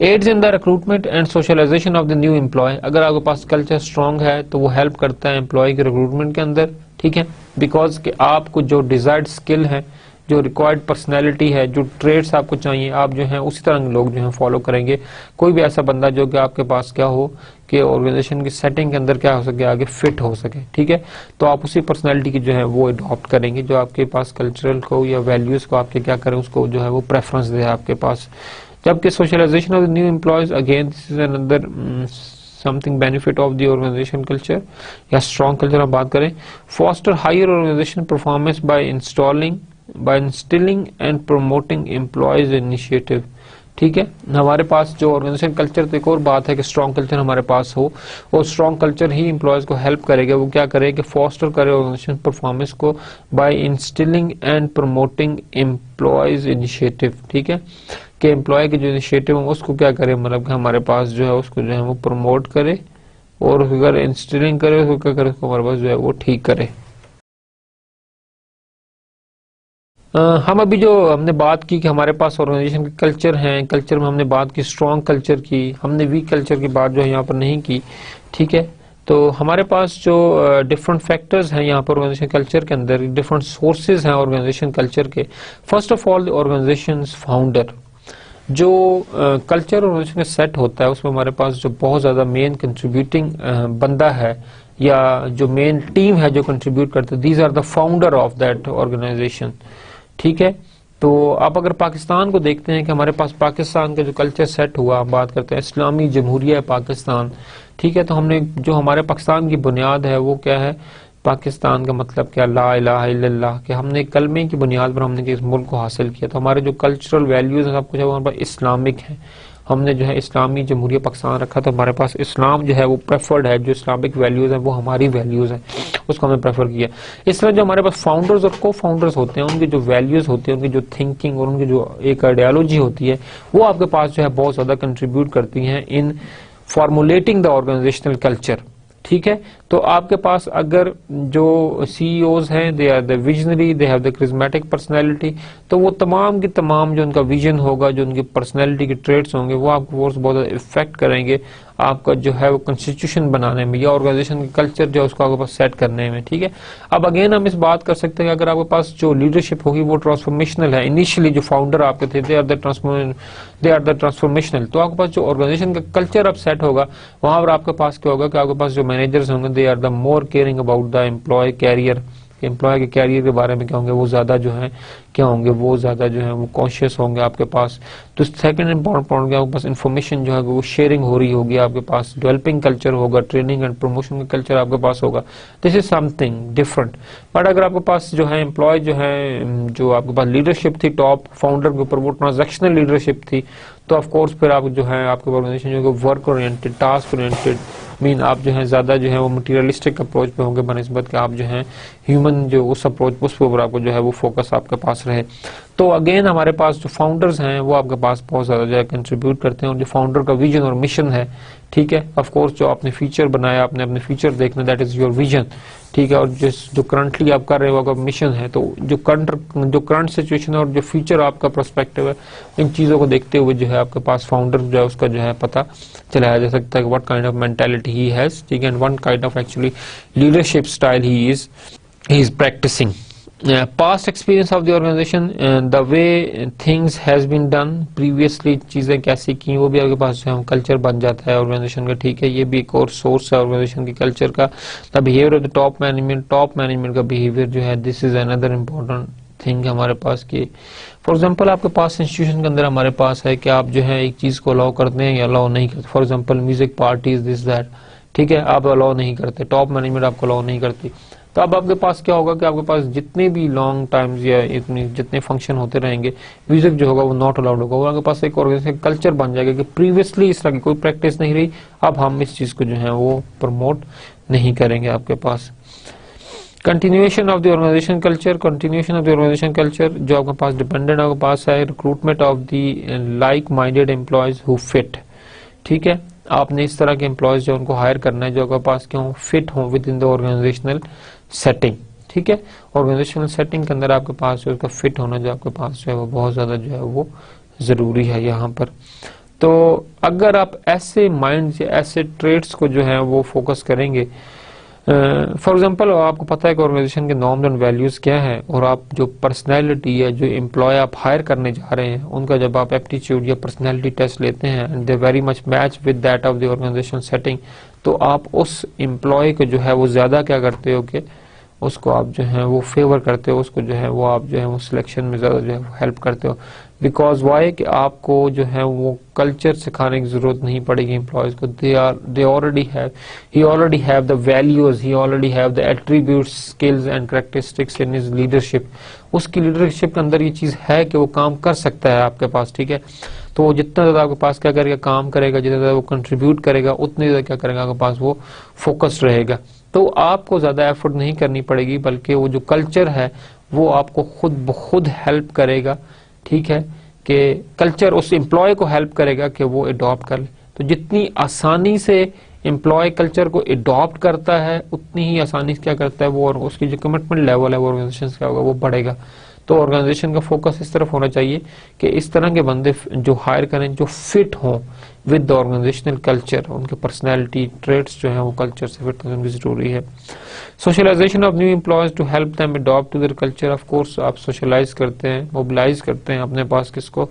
Aids in the recruitment and socialisation of the new employee, अगर आपके पास कल्चर स्ट्रांग है तो वो हेल्प करता है एम्प्लॉय के रिक्रूटमेंट के अंदर। ठीक है, बिकॉज कि आपको जो डिजायर्ड स्किल है, जो रिक्वायर्ड पर्सनैलिटी है, जो ट्रेड्स आपको चाहिए, आप जो है उसी तरह के लोग जो है फॉलो करेंगे। कोई भी ऐसा बंदा जो कि आपके पास क्या हो कि ऑर्गेनाइजेशन की सेटिंग के अंदर क्या हो सके आगे फिट हो सके। ठीक है, तो आप उसी पर्सनैलिटी की जो है वो अडॉप्ट करेंगे जो आपके पास कल्चरल को या वैल्यूज को आपके क्या करें उसको जो है वो प्रेफरेंस दे आपके पास। जबकि socialisation of the new employees, again this is another something benefit of the organisation culture या स्ट्रॉन्ग कल्चर हम बात करें। Foster higher organisation performance by instilling and promoting employees initiative. ठीक है, हमारे पास जो ऑर्गेनाइजेशन कल्चर तो एक और बात है कि स्ट्रॉन्ग कल्चर हमारे पास हो और स्ट्रॉन्ग कल्चर ही एम्प्लॉयज को हेल्प करेगा। वो क्या करे कि फॉस्टर करे ऑर्गेनाइजेशन परफॉर्मेंस को by instilling and promoting employees initiative. ठीक है, कि एम्प्लॉय के जो इनिशिएटिव है उसको क्या करे मतलब कि हमारे पास जो है उसको जो है वो प्रमोट करे और अगर इंस्टिलिंग करे उसको क्या करे उसको हमारे पास जो है वो ठीक करे। हम अभी जो हमने बात की कि हमारे पास ऑर्गेनाइजेशन के कल्चर हैं, कल्चर में हमने बात की स्ट्रॉन्ग कल्चर की, हमने वीक कल्चर की बात जो है यहाँ पर नहीं की। ठीक है, तो हमारे पास जो डिफरेंट फैक्टर्स हैं यहाँ पर ऑर्गेनाइजेशन कल्चर के अंदर, डिफरेंट सोर्सेज हैं ऑर्गेनाइजेशन कल्चर के। First of all the organisation founder, जो कल्चर ऑर्गेनाइजेशन का सेट होता है उसमें हमारे पास जो बहुत ज्यादा मेन कंट्रीब्यूटिंग बंदा है या जो मेन टीम है जो कंट्रीब्यूट करते हैं, these are the founder of that organisation. ठीक है, तो आप अगर पाकिस्तान को देखते हैं कि हमारे पास पाकिस्तान का जो कल्चर सेट हुआ, हम बात करते हैं इस्लामी जमहूरिया पाकिस्तान। ठीक है, तो हमने जो हमारे पाकिस्तान की बुनियाद है वो क्या है, पाकिस्तान का मतलब क्या, ला इलाहा इल्लल्लाह, कि हमने कलमे की बुनियाद पर हमने इस मुल्क को हासिल किया। तो हमारे जो कल्चरल वैल्यूज है सब कुछ है वो हमारे पास इस्लामिक है। हमने जो है इस्लामी जमहूरिया पाकिस्तान रखा तो हमारे पास इस्लाम जो है वो प्रेफर्ड है, जो इस्लामिक वैल्यूज है वो हमारी वैल्यूज है, उसको हमने प्रेफर किया। इस तरह जो हमारे पास फाउंडर्स और को फाउंडर्स होते हैं उनकी जो वैल्यूज होती है, उनकी जो थिंकिंग और उनकी जो एक आइडियोलॉजी होती है वो आपके पास जो है बहुत ज्यादा कंट्रीब्यूट करती हैं in formulating the organisational culture. ठीक है, तो आपके पास अगर जो सीईओज हैं they are the visionary, they have the charismatic personality, तो वो तमाम की तमाम जो उनका विजन होगा, जो उनकी पर्सनैलिटी के ट्रेट्स होंगे वो आपको बहुत ज्यादा इफेक्ट करेंगे आपका जो है वो कॉन्स्टिट्यूशन बनाने में या ऑर्गेनाइजेशन का कल्चर जो है उसको आपके पास सेट करने में, ठीक है। अब अगेन हम इस बात कर सकते हैं कि अगर आपके पास जो लीडरशिप होगी वो ट्रांसफॉर्मेशनल है, इनिशियली जो फाउंडर आपके थे दे आर द ट्रांसफॉर्मेशनल, तो आपके पास जो ऑर्गेनाइजेशन का कल्चर अब सेट होगा वहां पर आपके पास क्या होगा कि आपके पास जो मैनेजर्स होंगे they are the more caring about the employee career, employee के कैरियर के बारे में क्या होंगे, वो ज्यादा जो है क्या होंगे, वो ज्यादा जो है वो कॉन्शियस होंगे आपके पास। तो सेकंड इंपॉर्टेंट पॉइंट आपके पास इन्फॉर्मेशन जो है वो शेयरिंग हो रही होगी आपके पास, डेवलपिंग कल्चर होगा, ट्रेनिंग एंड प्रमोशन का कल्चर आपके पास होगा। This is something different. But अगर आपके पास जो है एम्प्लॉय जो है जो आपके पास लीडरशिप थी टॉप फाउंडर के ऊपर वो ट्रांजैक्शनल लीडरशिप थी, तो ऑफ कोर्स फिर आप जो है आपके ऑर्गेनाइजेशन जो है work oriented, task oriented, mean आप जो है ज्यादा जो है वो मटीरियलिस्टिक अप्रोच पे होंगे बनस्बत के आप जो है ह्यूमन जो उस अप्रोच उस पे ऊपर आपको जो है वो फोकस आपके पास रहे। तो अगेन हमारे पास जो फाउंडर्स हैं वो आपके पास बहुत ज्यादा जो है कंट्रीब्यूट करते हैं, और जो फाउंडर का विजन और मिशन है, ठीक है, ऑफ कोर्स जो आपने फीचर बनाया, आपने अपने फीचर देखना, दैट इज योर विजन, ठीक है, और जो करंटली आप कर रहे हो आपका मिशन है, तो जो करंट सिचुएशन है और जो फ्यूचर आपका पर्सपेक्टिव है, इन चीजों को देखते हुए जो है आपके पास फाउंडर जो है उसका जो है पता चलाया जा सकता है कि what kind of mentality he has, ठीक है, and what kind of actually leadership style he is practising. Past experience of the organization, the way things has been done previously, चीजें कैसी की वो भी आपके पास जो है कल्चर बन जाता है ऑर्गेनाइजेशन का, ठीक है, ये भी एक और सोर्स है ऑर्गेनाइजेशन की कल्चर का। The behaviour of the top management का बिहेवियर जो है, this is another important thing हमारे पास की। फॉर एग्जाम्पल आपके पास इंस्टीट्यूशन के अंदर हमारे पास है कि आप जो है एक चीज को अलाउ करते हैं या अलाउ नहीं करते। For example music parties this that, ठीक है, आप अलाउ नहीं करते, टॉप मैनेजमेंट आपको अलाउ नहीं करती, तो अब आपके पास क्या होगा कि आपके पास जितने भी लॉन्ग टाइम्स या इतने जितने फंक्शन होते रहेंगे म्यूजिक जो होगा वो नॉट अलाउड होगा, और आपके पास एक ऑर्गेनाइजेशन कल्चर बन जाएगा कि प्रीवियसली इस तरह की कोई प्रैक्टिस नहीं रही, अब हम इस चीज को जो है वो प्रमोट नहीं करेंगे आपके पास। Continuation of the organisation culture जो आपके पास डिपेंडेंट आपके पास है recruitment of the like minded employees who fit, ठीक है, आपने इस तरह के एम्प्लॉयज जो उनको हायर करना है जो आपके पास क्यों फिट हो within the organisational setting, ठीक है, ऑर्गेनाइजेशनल सेटिंग के अंदर आपके पास जो उसका फिट होना जो आपके पास जो है वो बहुत ज्यादा जो है वो जरूरी है यहाँ पर। तो अगर आप ऐसे माइंड ऐसे ट्रेड्स को जो है वो फोकस करेंगे, फॉर एग्जाम्पल आपको पता है कि ऑर्गेनाइजेशन के नॉर्म्स एंड वैल्यूज क्या है, और आप जो पर्सनैलिटी है जो एम्प्लॉय आप हायर करने जा रहे हैं उनका जब आप एप्टीट्यूड या पर्सनैलिटी टेस्ट लेते हैं and they very much match with that of the organisation setting, तो आप उस एम्प्लॉय को जो है वो ज्यादा क्या करते हो कि उसको आप जो है वो फेवर करते हो, उसको जो है वो आप जो है वो सिलेक्शन में ज्यादा जो है वो हेल्प करते हो। बिकॉज वाई कि आपको जो है वो कल्चर सिखाने की जरूरत नहीं पड़ेगी एम्प्लॉयज को, they already have the values, he already have the attributes, skills and characteristics in his leadership, उसकी लीडरशिप के अंदर ये चीज है कि वो काम कर सकता है आपके पास, ठीक है, तो वो जितना ज्यादा आपके पास क्या करेगा काम करेगा, जितना ज्यादा वो कंट्रीब्यूट करेगा उतनी ज्यादा क्या करेगा आपके पास वो फोकस्ड रहेगा। तो आपको ज्यादा एफर्ट नहीं करनी पड़ेगी, बल्कि वो जो कल्चर है वो आपको खुद ब खुद हेल्प करेगा, ठीक है, कि कल्चर उस एम्प्लॉय को हेल्प करेगा कि वो अडॉप्ट कर ले। तो जितनी आसानी से एम्प्लॉय कल्चर को अडॉप्ट करता है उतनी ही आसानी से क्या करता है वो, और उसकी जो कमिटमेंट लेवल है वो ऑर्गेनाइजेशन का होगा वो बढ़ेगा। तो ऑर्गेनाइजेशन का फोकस इस तरफ होना चाहिए कि इस तरह के बंदे जो हायर करें जो फिट हों विद द ऑर्गेनाइजेशनल कल्चर, उनके पर्सनैलिटी ट्रेट्स जो है वो कल्चर से फिट होना भी जरूरी है। Socialisation of new employees to help them adopt to their culture, of course आप सोशलाइज करते हैं, मोबिलाइज करते हैं अपने पास किसको,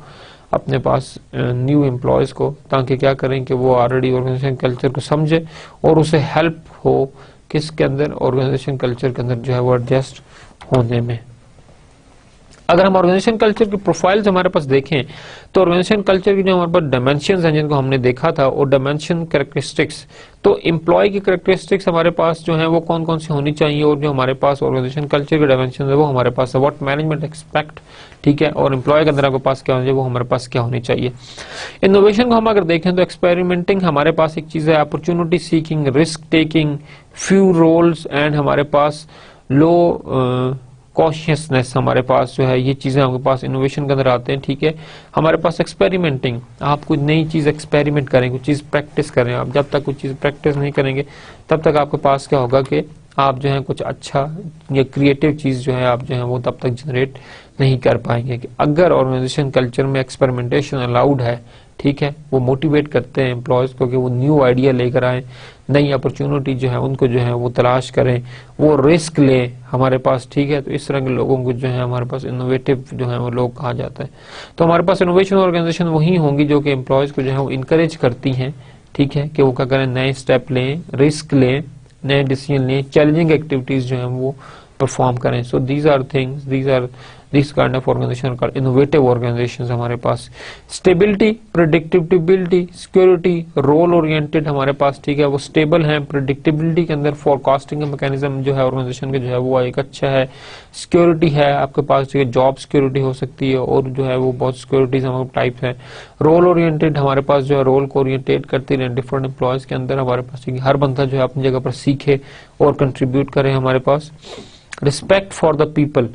अपने पास न्यू एम्प्लॉयज को, ताकि क्या करें कि वो ऑलरेडी ऑर्गेनाइजेशन कल्चर को समझे और उसे हेल्प हो किसके अंदर, ऑर्गेनाइजेशन कल्चर के अंदर जो है वो एडजस्ट होने में। अगर हम ऑर्गेनाइजेशन कल्चर की प्रोफाइल्स हमारे पास देखें तो ऑर्गेनाइजेशन कल्चर की जो हमारे पास डायमेंशंस हैं जिनको हमने देखा था, और डायमेंशन कैरेक्टरिस्टिक्स, तो एम्प्लॉय की कैरेक्टरिस्टिक्स हमारे पास जो है वो कौन कौन सी होनी चाहिए, और जो हमारे पास ऑर्गेनाइजेशन कल्चर के डायमेंशन है वो हमारे पास है व्हाट मैनेजमेंट एक्सपेक्ट, ठीक है, और एम्प्लॉय के अंदर आपके पास क्या होना चाहिए वो हमारे पास क्या होनी चाहिए। इनोवेशन को हम अगर देखें तो एक्सपेरिमेंटिंग हमारे पास एक चीज है, opportunity seeking, risk taking, few roles and हमारे पास लो कॉशियसनेस, हमारे पास जो है ये चीजें आपके पास इनोवेशन के अंदर आते हैं, ठीक है। हमारे पास एक्सपेरिमेंटिंग, आप कुछ नई चीज एक्सपेरिमेंट करें, कुछ चीज प्रैक्टिस करें, आप जब तक कुछ चीज प्रैक्टिस नहीं करेंगे तब तक आपके पास क्या होगा कि आप जो है कुछ अच्छा या क्रिएटिव चीज जो है आप जो है वो तब तक जनरेट नहीं कर पाएंगे। कि अगर ऑर्गेनाइजेशन कल्चर में एक्सपेरिमेंटेशन अलाउड है, ठीक है, वो मोटिवेट करते हैं एम्प्लॉयज को कि वो न्यू आइडिया लेकर आए, नई अपॉर्चुनिटी जो है उनको जो है वो तलाश करें, वो रिस्क लें हमारे पास, ठीक है। तो इस तरह के लोगों को जो है हमारे पास इनोवेटिव जो है वो लोग कहा जाता है। तो हमारे पास इनोवेशन ऑर्गेनाइजेशन वही होंगी जो कि एम्प्लॉयज को जो है वो इनकरेज करती हैं, ठीक है, कि वो क्या करें, नए स्टेप लें, रिस्क लें, नए डिसीजन लें, चैलेंजिंग एक्टिविटीज जो है वो परफॉर्म करें। So these are things, this kind of organization called innovative organizations हमारे पास। Stability, predictability, security, role oriented हमारे पास, ठीक है, वो स्टेबल है। प्रेडिक्टेबिलिटी के अंदर फोरकास्टिंग का मैकेनिज्म जो है ऑर्गेनाइजेशन के जो है वो एक अच्छा है। सिक्योरिटी है आपके पास, ठीक है, जॉब सिक्योरिटी हो सकती है और जो है वो बहुत सिक्योरिटीज हमारे टाइप है। रोल ओरिएंटेड हमारे पास जो है रोल को ओरिएंटेड करती रहे डिफरेंट एम्प्लॉयज के अंदर हमारे पास, ठीक है, हर बंदा जो है अपनी जगह पर सीखे और कंट्रीब्यूट करे हमारे पास। रिस्पेक्ट फॉर द पीपल,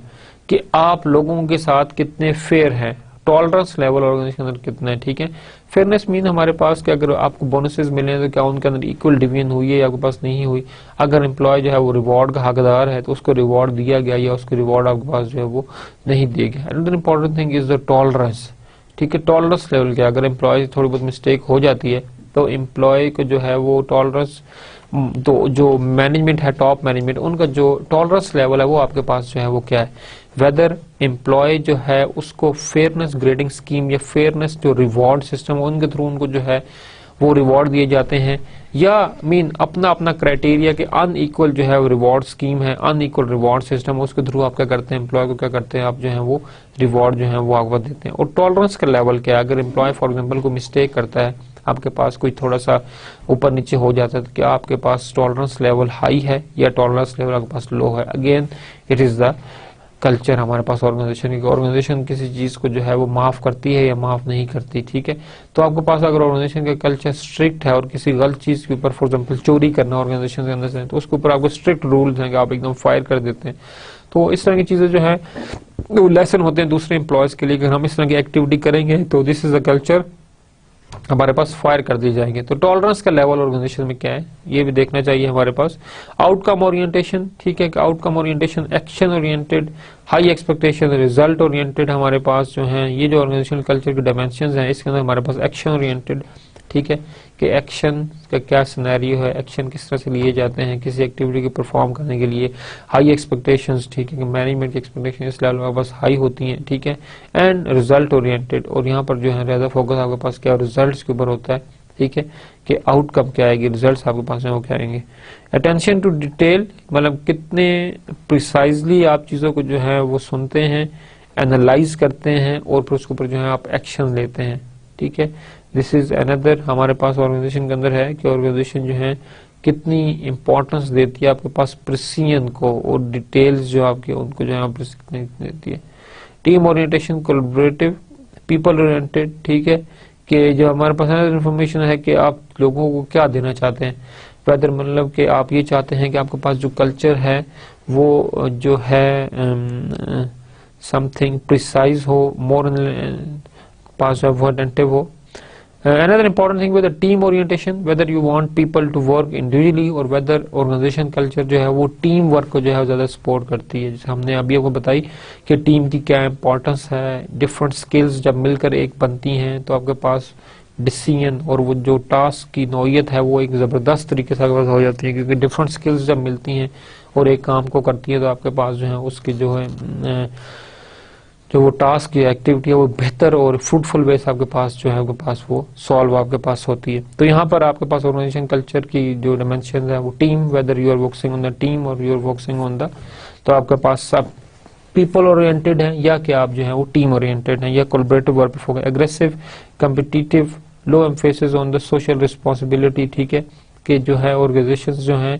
कि आप लोगों के साथ कितने फेयर हैं, टॉलरेंस लेवल ऑर्गेनाइजेशन के अंदर कितना है, ठीक है। फेयरनेस मीन हमारे पास कि अगर आपको बोनसेस मिले तो क्या उनके अंदर इक्वल डिवीजन हुई है या आपके पास नहीं हुई। अगर एम्प्लॉय जो है वो रिवॉर्ड का हकदार है तो उसको रिवॉर्ड दिया गया या उसको रिवॉर्ड आपके पास जो है वो नहीं दिया गया। Another important thing is the tolerance, ठीक है। टॉलरेंस लेवल क्या, अगर एम्प्लॉय थोड़ी बहुत मिस्टेक हो जाती है तो एम्प्लॉय को जो है वो टॉलरेंस, तो जो मैनेजमेंट है, टॉप मैनेजमेंट, उनका जो टॉलरेंस लेवल है वो आपके पास जो है वो क्या है, वेदर एम्प्लॉय जो है उसको फेयरनेस ग्रेडिंग स्कीम या फेयरनेस जो रिवॉर्ड सिस्टम उनके थ्रू उनको जो है वो रिवॉर्ड दिए जाते हैं, या मीन अपना अपना क्राइटेरिया के अनइक्वल जो है वो रिवॉर्ड स्कीम है, अनइक्वल रिवॉर्ड सिस्टम, उसके थ्रू आप क्या करते हैं, एम्प्लॉय को क्या करते हैं, आप जो है वो रिवॉर्ड जो है वो आपको देते हैं। और टॉलरेंस का लेवल क्या है, अगर एम्प्लॉय फॉर एग्जाम्पल को मिस्टेक करता है, आपके पास कोई थोड़ा सा ऊपर नीचे हो जाता है, तो क्या आपके पास टॉलरेंस लेवल हाई है या टॉलरेंस लेवल आपके पास लो है। Again it is the culture हमारे पास ऑर्गेनाइजेशन की। ऑर्गेनाइजेशन किसी चीज को जो है वो माफ करती है या माफ नहीं करती, ठीक है। तो आपके पास अगर ऑर्गेनाइजेशन का कल्चर स्ट्रिक्ट है और किसी गलत चीज के ऊपर, फॉर एग्जांपल चोरी करना ऑर्गेनाइजेशन के अंदर से, तो उसके ऊपर आपको स्ट्रिक्ट रूल्स हैं कि आप एकदम फायर कर देते हैं। तो इस तरह की चीजें जो है वो लेसन होते हैं दूसरे एम्प्लॉयज के लिए कि हम इस तरह की एक्टिविटी करेंगे तो दिस इज द कल्चर, हमारे पास फायर कर दिए जाएंगे। तो टॉलरेंस का लेवल ऑर्गेनाइजेशन में क्या है ये भी देखना चाहिए हमारे पास। आउटकम ओरिएंटेशन, ठीक है, कि outcome orientation, action oriented, high expectation, result oriented हमारे पास जो है ये जो ऑर्गेनाइजेशन कल्चर के डायमेंशंस हैं, इसके अंदर हमारे पास एक्शन ओरिएंटेड, ठीक है, कि एक्शन का क्या सिनेरियो है, एक्शन किस तरह से लिए जाते हैं किसी एक्टिविटी को परफॉर्म करने के लिए। हाई एक्सपेक्टेशंस, ठीक है, कि मैनेजमेंट की एक्सपेक्टेशन इस लेवल में बस हाई होती हैं, ठीक है। एंड रिजल्ट ओरिएंटेड, और यहाँ पर जो है ज्यादा फोकस आपके पास क्या रिजल्ट्स के ऊपर होता है, ठीक है, कि आउटकम क्या आएगी, रिजल्ट्स आपके पास वो क्या आएंगे। अटेंशन टू डिटेल, मतलब कितने प्रिसाइजली आप चीजों को जो है वो सुनते हैं, एनालाइज करते हैं और फिर उसके ऊपर जो है आप एक्शन लेते हैं, ठीक है। दिस इज अनदर हमारे पास ऑर्गेनाइजेशन के अंदर है कि ऑर्गेनाइजेशन जो है कितनी इंपॉर्टेंस देती है आपके पास प्रिसीजन को और डिटेल्स जो आपके उनको जो है कितनी देती है। Team orientation, collaborative, people oriented, ठीक है, कि जो हमारे पास इंफॉर्मेशन है कि आप लोगों को क्या देना चाहते हैं, वेदर मतलब कि आप ये चाहते हैं कि आपके पास जो कल्चर है वो जो है समथिंग प्रिसाइज हो, मोर पास वो अटेंटिव हो। Another important thing with the team orientation, whether you want people to work individually or whether organization culture जो है वो टीम वर्क को जो है ज्यादा सपोर्ट करती है। जैसे हमने अभी आपको बताई कि टीम की क्या इंपॉर्टेंस है, डिफरेंट स्किल्स जब मिलकर एक बनती हैं तो आपके पास डिसीजन और वो जो टास्क की नौयत है वो एक जबरदस्त तरीके से हो जाती है, क्योंकि डिफरेंट स्किल्स जब मिलती हैं और एक काम को करती है तो आपके पास जो है उसकी जो है जो वो टास्क की एक्टिविटी है वो बेहतर और फ्रूटफुल वे से आपके पास जो है आपके पास वो सॉल्व आपके पास होती है। तो यहाँ पर आपके पास ऑर्गेनाइजेशन कल्चर की जो डायमेंशन है वो team, whether you are focusing on the team और you are focusing on the, तो आपके पास सब पीपल ओरिएंटेड है या क्या आप जो है वो टीम ओरिएंटेड है या कोलैबोरेटिव वर्क पे focus, aggressive, competitive, low emphasis on the social responsibility, ठीक है, कि जो है ऑर्गेनाइजेशंस जो हैं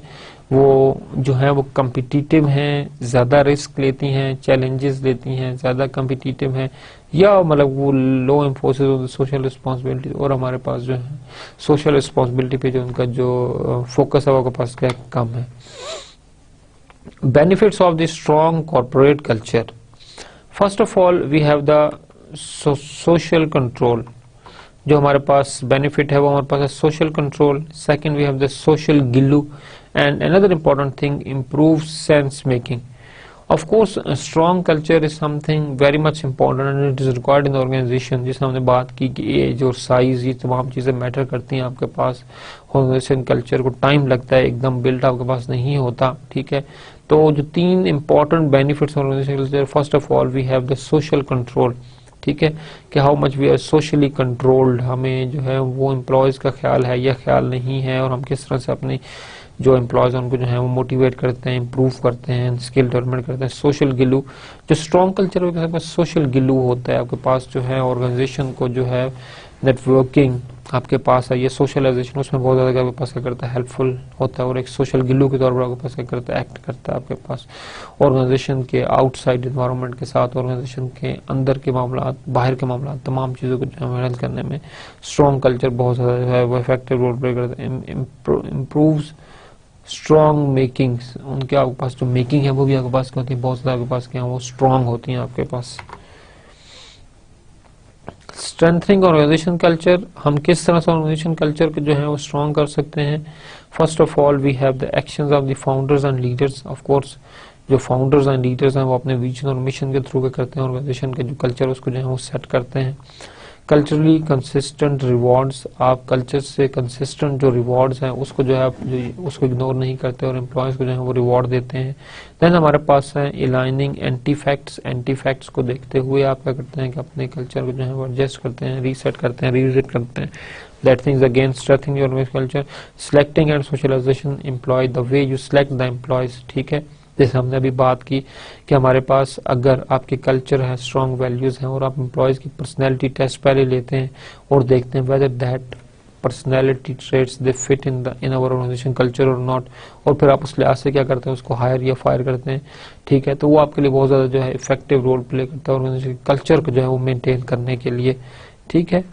वो कम्पिटिटिव हैं, ज्यादा रिस्क लेती हैं, चैलेंजेस लेती हैं, ज्यादा कम्पिटिटिव हैं, या मतलब वो low emphasis on the social responsibility, और हमारे पास जो है सोशल रिस्पॉन्सिबिलिटी पे जो उनका जो फोकस है वो आपके पास क्या कम है। Benefits of the strong corporate culture, first of all we have the social control, जो हमारे पास बेनिफिट है वो हमारे पास है social control. Second we have the social glue, and another important thing improve sense making. Of course strong culture is something very much important and it is required in organisation, जिसमें हमने बात की कि एज और size ये तमाम चीजें matter करती हैं आपके पास। ऑर्गेनाइजेशन कल्चर को टाइम लगता है, एकदम बिल्ट आपके पास नहीं होता, ठीक है। तो जो 3 important benefits organisation culture, first of all we have the social control, ठीक है, कि how much we are socially controlled, हमें जो है वो एम्प्लॉयज का ख्याल है या ख्याल नहीं है, और हम किस तरह से अपनी जो एम्प्लॉयज उनको जो है वो मोटिवेट करते हैं, इंप्रूव करते हैं, स्किल डेवलपमेंट करते हैं। सोशल गिलू, जो स्ट्रॉन्ग कल्चर के पास सोशल गिलू होता है आपके पास, जो है ऑर्गेनाइजेशन को जो है नेटवर्किंग आपके पास है, ये सोशलाइजेशन उसमें बहुत ज्यादा आपके पास क्या करता है, हेल्पफुल होता है, और एक सोशल गिलू के तौर पर आपके पास क्या करता है, एक्ट करता है आपके पास ऑर्गेनाइजेशन के आउटसाइड एनवायरनमेंट के साथ, ऑर्गेनाइजेशन के अंदर के मामला, बाहर के मामला, तमाम चीजों को जो है हैंडल करने में स्ट्रॉन्ग कल्चर बहुत ज्यादा जो है वो इफेक्टिव रोल प्ले करता है। इम्प्रूव्स स्ट्रॉन्ग मेकिंग, उनके आपके पास जो मेकिंग है वो भी आपके पास होती है, बहुत ज्यादा आपके पास क्या है वो स्ट्रॉन्ग होती है आपके पास। स्ट्रेंथनिंग ऑर्गेनाइजेशन कल्चर, हम किस तरह से ऑर्गेनाइजेशन कल्चर को जो है वो स्ट्रॉन्ग कर सकते हैं। First of all we have the actions of the founders and leaders. Of course जो फाउंडर्स एंड लीडर्स हैं वो अपने विजन और मिशन के थ्रू करते हैं, ऑर्गेनाइजेशन के जो कल्चर उसको जो है वो सेट करते हैं। कल्चरली कंसिस्टेंट रिवॉर्ड्स, आप कल्चर से कंसिस्टेंट जो रिवॉर्ड्स हैं उसको जो है आप उसको इग्नोर नहीं करते और एम्प्लॉयज को जो है वो रिवॉर्ड देते हैं। देन हमारे पास है aligning anti facts, anti facts को देखते हुए आप क्या करते हैं कि अपने कल्चर को जो है वो एडजस्ट करते हैं, रीसेट करते हैं, रिविजिट करते हैं। That things again strengthening your culture. Selecting and socialisation employee, the way you select the employees, ठीक है, जैसे हमने अभी बात की कि हमारे पास अगर आपके कल्चर है, स्ट्रॉन्ग वैल्यूज हैं और आप एम्प्लॉयज की पर्सनैलिटी टेस्ट पहले लेते हैं और देखते हैं whether that personality traits they fit in our organisation culture और नॉट, और फिर आप उस लिहाज से क्या करते हैं, उसको हायर या फायर करते हैं, ठीक है। तो वो आपके लिए बहुत ज्यादा जो है इफेक्टिव रोल प्ले करता है ऑर्गेनाइजेशन कल्चर को जो है वो मेंटेन करने के लिए, ठीक है।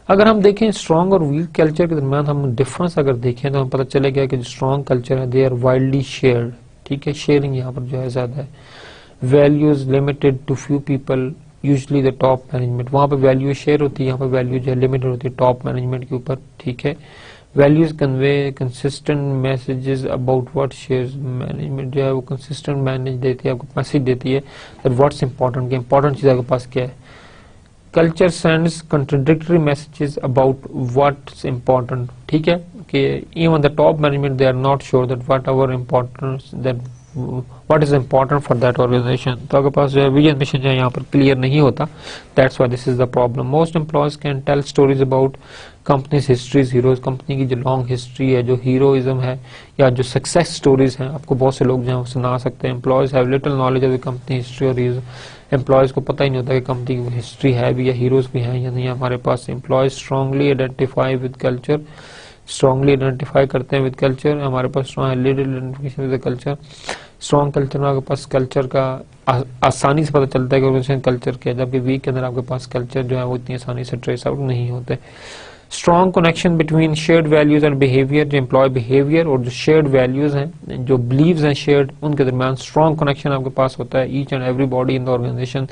अगर हम देखें स्ट्रॉन्ग और वीक कल्चर के दरमियान हम डिफरेंस अगर देखें तो हमें पता चलेगा कि जो स्ट्रॉन्ग कल्चर है दे आर वाइडली शेयर्ड, ठीक है, शेयरिंग यहाँ पर जो है ज्यादा है। Values limited to few people, usually the top management, वहां पर वैल्यू शेयर होती है, यहाँ पर वैल्यू जो है लिमिटेड होती है टॉप मैनेजमेंट के ऊपर, ठीक है। Values convey consistent messages about what shares, management जो है वो कंसिस्टेंट मैनेज देती है, आपको मैसेज देती है दैट व्हाट्स इंपॉर्टेंट, कि इंपॉर्टेंट चीज आपके पास क्या है। Culture sends contradictory messages about what's important, ठीक है, कि even the top management they are not sure that what our importance that what is important for that organisation. तो आपके पास जो है विजन मिशन जो है यहाँ पर क्लियर नहीं होता, that's why this is the problem. Most employees can tell stories about companies histories heroes, company की जो लॉन्ग हिस्ट्री है, जो हीरोइज्म है या जो सक्सेस स्टोरीज हैं, आपको बहुत से लोग जो है सुना सकते हैं। Employees have little knowledge of the company history और एम्प्लॉयज को पता ही नहीं होता कि कंपनी की हिस्ट्री है भी या हीरोज भी हैं या नहीं हमारे पास। Employees strongly identify with culture, strongly identify करते हैं विद कल्चर, हमारे पास strong identification with culture. Strong culture में आपके पास कल्चर का आसानी से पता चलता है कि ऑर्गेनाइजेशन कल्चर क्या है, जबकि वीक के अंदर आपके पास कल्चर जो है वो इतनी आसानी से ट्रेस आउट नहीं होते। Strong connection between shared values and behaviour, जो एम्प्लॉय बिहेवियर और जो शेयर्ड वैल्यूज हैं, जो बिलीव्स हैं शेयर्ड, उनके दरमियान स्ट्रॉन्ग कनेक्शन आपके पास होता है। Each and everybody in the organization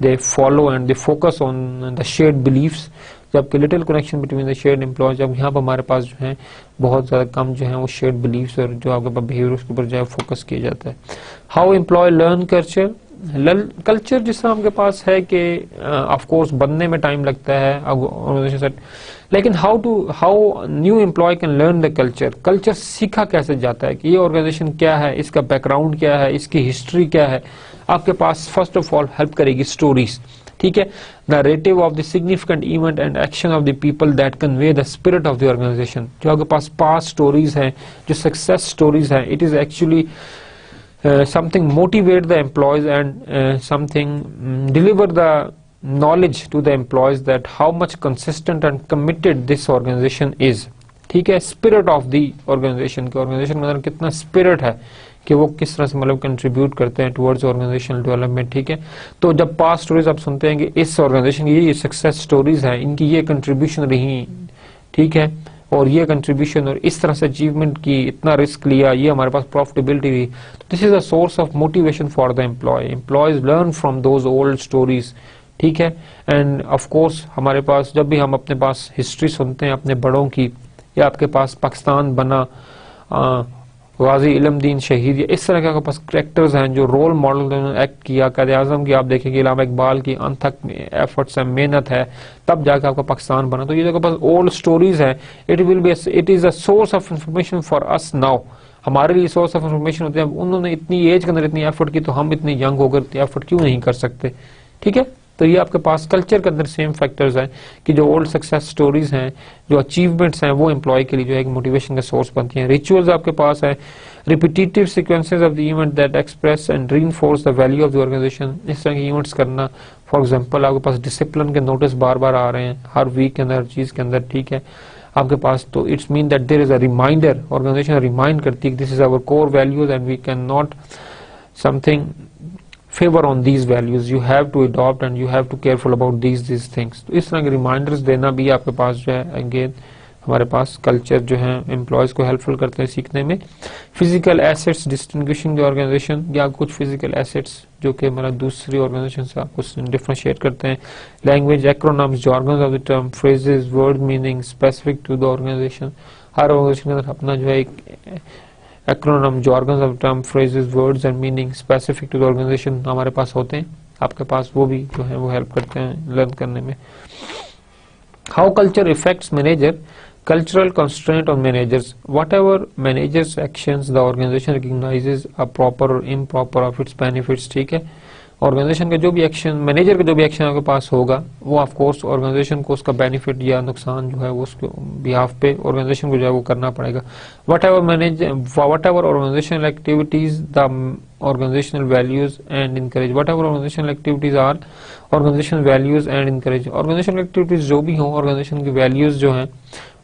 they follow and they focus on the shared believes, जबकि little connection between the shared employees, जब यहाँ पर हमारे पास जो है बहुत ज्यादा कम जो है वो शेयर्ड बिलीव्स और जो आपके पास बिहेवियर उसके ऊपर जो है फोकस किया जाता है। How employee learn culture, culture जिसका आपके पास है कि ऑफ कोर्स बनने में टाइम लगता है ऑर्गेनाइजेशन सेट, लेकिन how new employ can learn the culture, culture सीखा कैसे जाता है कि ये ऑर्गेनाइजेशन क्या है, इसका बैकग्राउंड क्या है, इसकी हिस्ट्री क्या है। आपके पास फर्स्ट ऑफ ऑल हेल्प करेगी स्टोरीज, ठीक है, narrative of the significant event and action of the people that convey the spirit of the organisation. जो आपके पास पास्ट स्टोरीज हैं, जो सक्सेस स्टोरीज हैं, it is actually something motivate the employees and something deliver the knowledge to the employees that how much consistent and committed this organization is, ठीक है। spirit of the organization, के organization में कितना spirit है कि वो किस तरह से मतलब कंट्रीब्यूट करते हैं टुवर्ड्स ऑर्गेनाइजेशनल डेवलपमेंट, ठीक है। तो जब पास्ट स्टोरीज आप सुनते हैं कि इस ऑर्गेनाइजेशन की ये सक्सेस स्टोरीज हैं, इनकी ये कंट्रीब्यूशन रही, ठीक है, और ये कंट्रीब्यूशन और इस तरह से अचीवमेंट की, इतना रिस्क लिया, ये हमारे पास प्रॉफिटेबिलिटी हुई, तो this is a source of motivation for the employee. Employees learn from those old stories, ठीक है। एंड ऑफ कोर्स हमारे पास जब भी हम अपने पास हिस्ट्री सुनते हैं अपने बड़ों की, या आपके पास पाकिस्तान बना गाजी इल्मदीन शहीद, या इस तरह के आपके पास करेक्टर्स हैं जो रोल मॉडल एक्ट किया। कायद-ए-आज़म की आप देखेंगे इलामा इकबाल की अनथक एफर्ट्स है, मेहनत है, तब जाकर आपका पाकिस्तान बना। तो ये आपके पास ओल्ड स्टोरीज है, it is a source of information for us now, हमारे लिए सोर्स ऑफ इंफॉर्मेशन होते हैं। उन्होंने इतनी एज के अंदर इतनी एफर्ट की, तो हम इतनी यंग होकर इतनी एफर्ट क्यों नहीं कर सकते? ठीक है, तो ये आपके पास कल्चर के अंदर सेम फैक्टर्स हैं कि जो ओल्ड सक्सेस स्टोरीज हैं, जो अचीवमेंट्स हैं, वो एम्प्लॉय के लिए जो है एक मोटिवेशन का सोर्स बनती हैं। रिचुअल्स आपके पास है, repetitive sequences of the event that express and reinforce the value of the organization, इस तरह के इवेंट्स करना। फॉर एग्जांपल आपके पास डिसिप्लिन के नोटिस बार बार आ रहे हैं हर वीक के अंदर, हर चीज के अंदर, ठीक है आपके पास, तो it's mean that there is a reminder, organization remind करती है this is our core values and we can not something favor on these values, you have to adopt and you have to careful about these things। तो इस तरह के reminders देना भी आपके पास जो है अगेन हमारे पास कल्चर जो है एम्प्लॉयज को हेल्पफुल करते हैं सीखने में। Physical assets distinguishing the organization, या कुछ फिजिकल एसेट्स जो कि मतलब दूसरी ऑर्गेनाइजेशन से आपको डिफरेंशिएट करते हैं। Language acronyms, jargons of the term, phrases, word meaning specific to the organization, हर ऑर्गेनाइजेशन के अंदर अपना जो है एक acronym, jargons of term, phrases, words and meaning specific to the organization हमारे पास होते हैं। आपके पास वो भी जो है वो हेल्प करते हैं लर्न करने में। How culture effects manager, cultural constraint on managers, whatever managers actions the organization recognizes a proper or improper of its benefits। ठीक है, ऑर्गेनाइजेशन का जो भी एक्शन, मैनेजर का जो भी एक्शन आपके पास होगा वो ऑफ कोर्स ऑर्गेनाइजेशन को उसका बेनिफिट या नुकसान जो है वो उसके बिहाफ पे ऑर्गेनाइजेशन को जो है वो करना पड़ेगा। Whatever organizational activities the organizational values and encourage, whatever organizational activities are organization values and encourage, organizational activities जो भी हो, ऑर्गेनाइजेशन की वैल्यूज जो है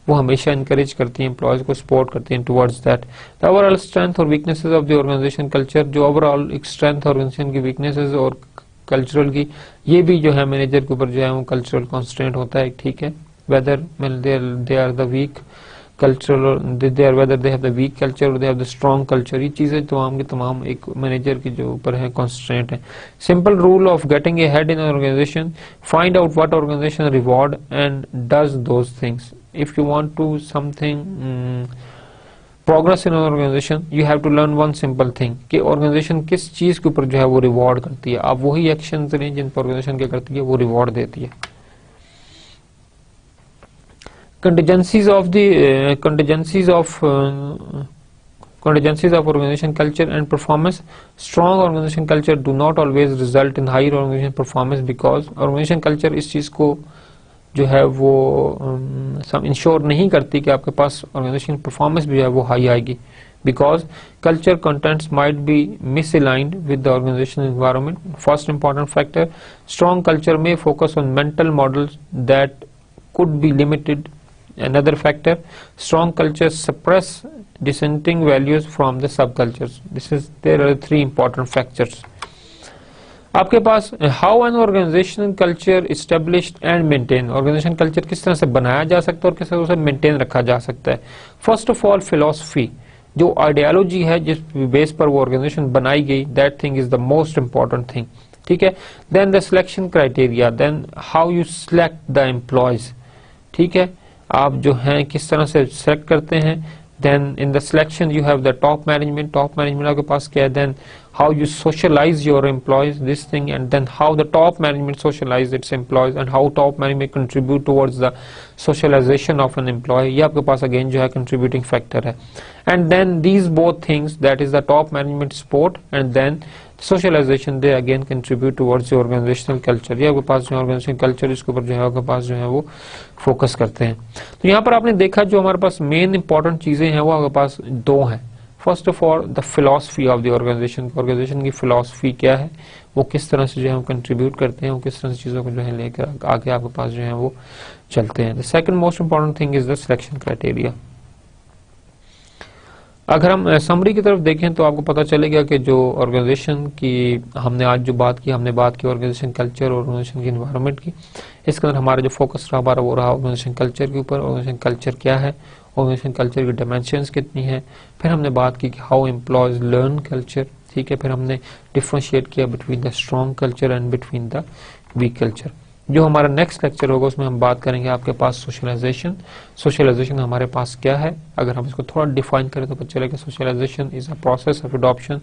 वो हमेशा इनकरेज करती हैं, एम्प्लॉयज को सपोर्ट करती हैं towards that. The overall strength और weaknesses of the organisation culture, जो ओवरऑल एक स्ट्रेंथ ऑर्गेनाइजेशन की वीकनेसेस और कल्चरल की, ये भी जो है मैनेजर के ऊपर जो है वो कल्चरल कॉन्स्टेंट होता है। ठीक है, whether they are the weak cultural, whether they have the weak culture और they have the strong culture, ये चीजें तमाम की तमाम एक मैनेजर के जो ऊपर है कॉन्स्टेंट है। Simple rule of getting ahead in organization, find out what organization reward and does those things. If you want to something progress in an organization, you have to learn one simple thing कि organization किस चीज के ऊपर जो है वो reward करती है। आप वही एक्शंस लें जिन पर organization क्या करती है, वो रिवॉर्ड देती है। Contingencies of organization culture and performance, strong organization culture do not always result in higher organization performance because organization culture इस चीज को जो है वो इंश्योर नहीं करती कि आपके पास ऑर्गेनाइजेशन परफॉर्मेंस भी है वो हाई आएगी, because culture contents might be misaligned with the organization environment. First important factor, strong culture में focus on mental models that could be limited. Another factor, strong culture suppress dissenting values from the subcultures. There are three important factors. आपके पास how an organizational culture established and maintain, organization culture किस तरह से बनाया जा सकता है और किस तरह से मेंटेन रखा जा सकता है। फर्स्ट ऑफ ऑल फिलॉसफी, जो आइडियोलॉजी है जिस बेस पर वो ऑर्गेनाइजेशन बनाई गई, that thing is the most important thing. ठीक है, then the selection criteria, then how you select the employees. ठीक है, आप जो हैं किस तरह से सेलेक्ट करते हैं। Then in the selection you have the top management, top management आपके पास क्या है। Then how you socialize your employees, this thing, and then how the top management socialize its employees and how top management contribute towards the socialization of an employee, ये आपके पास again जो है contributing factor है। and then these both things, that is the top management support and then socialization, they again contribute towards the organizational culture। ये आपके पास जो organizational culture इसके ऊपर जो है आपके पास जो है वो फोकस करते हैं। तो यहाँ पर आपने देखा जो हमारे पास मेन इंपॉर्टेंट चीजें हैं वो आपके पास दो हैं। First of all the philosophy of the organisation, organisation की फिलॉसफी क्या है, वो किस तरह से जो है कंट्रीब्यूट करते हैं, वो किस तरह से चीज़ों को जो है लेकर आगे आपके पास जो है वो चलते हैं। The second most important thing is the selection criteria. अगर हम समरी की तरफ देखें तो आपको पता चलेगा कि जो ऑर्गेनाइजेशन की हमने आज जो बात की, हमने बात की ऑर्गेनाइजेशन कल्चर और ऑर्गेनाइजेशन की एनवायरनमेंट की। इसके अंदर हमारा जो फोकस रहा हमारा वो रहा ऑर्गेनाइजेशन कल्चर के ऊपर। ऑर्गेनाइजेशन कल्चर क्या है, ऑर्गेनाइजेशन कल्चर की डायमेंशंस कितनी है, फिर हमने बात की कि हाउ एम्प्लॉयज लर्न कल्चर। ठीक है, फिर हमने डिफरेंशिएट किया between the strong culture and between the weak culture. जो हमारा नेक्स्ट लेक्चर होगा उसमें हम बात करेंगे आपके पास सोशलाइजेशन। सोशलाइजेशन हमारे पास क्या है, अगर हम इसको थोड़ा डिफाइन करें तो पता चलेगा socialization is a process of adoption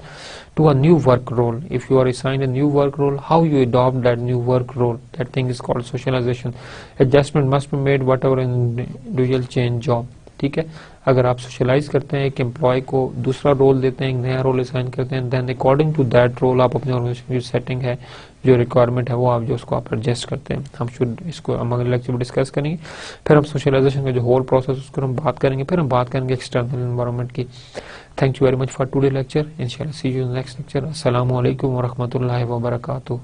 to a new work role. If you are assigned a new work role, how you adopt that new work role, that thing is called socialization. Adjustment must be made whatever individual change job. ठीक है, अगर आप socialise करते हैं एक employ को दूसरा role देते हैं, एक नया रोल असाइन करते हैं, then according to that role आप अपने ऑर्गेनाइजेशन की सेटिंग है, जो रिक्वायरमेंट है वो आप जो उसको आप एडजस्ट करते हैं। हम शुड इसको हम अगले लेक्चर में डिस्कस करेंगे। फिर हम सोशलाइजेशन का जो होल प्रोसेस उसको हम बात करेंगे। फिर हम बात करेंगे एक्सटर्नल एनवायरनमेंट की। Thank you very much for today lecture. इंशाल्लाह सी यू इन नेक्स्ट लेक्चर। अस्सलाम वालेकुम व रहमतुल्लाहि व बरकातुहू।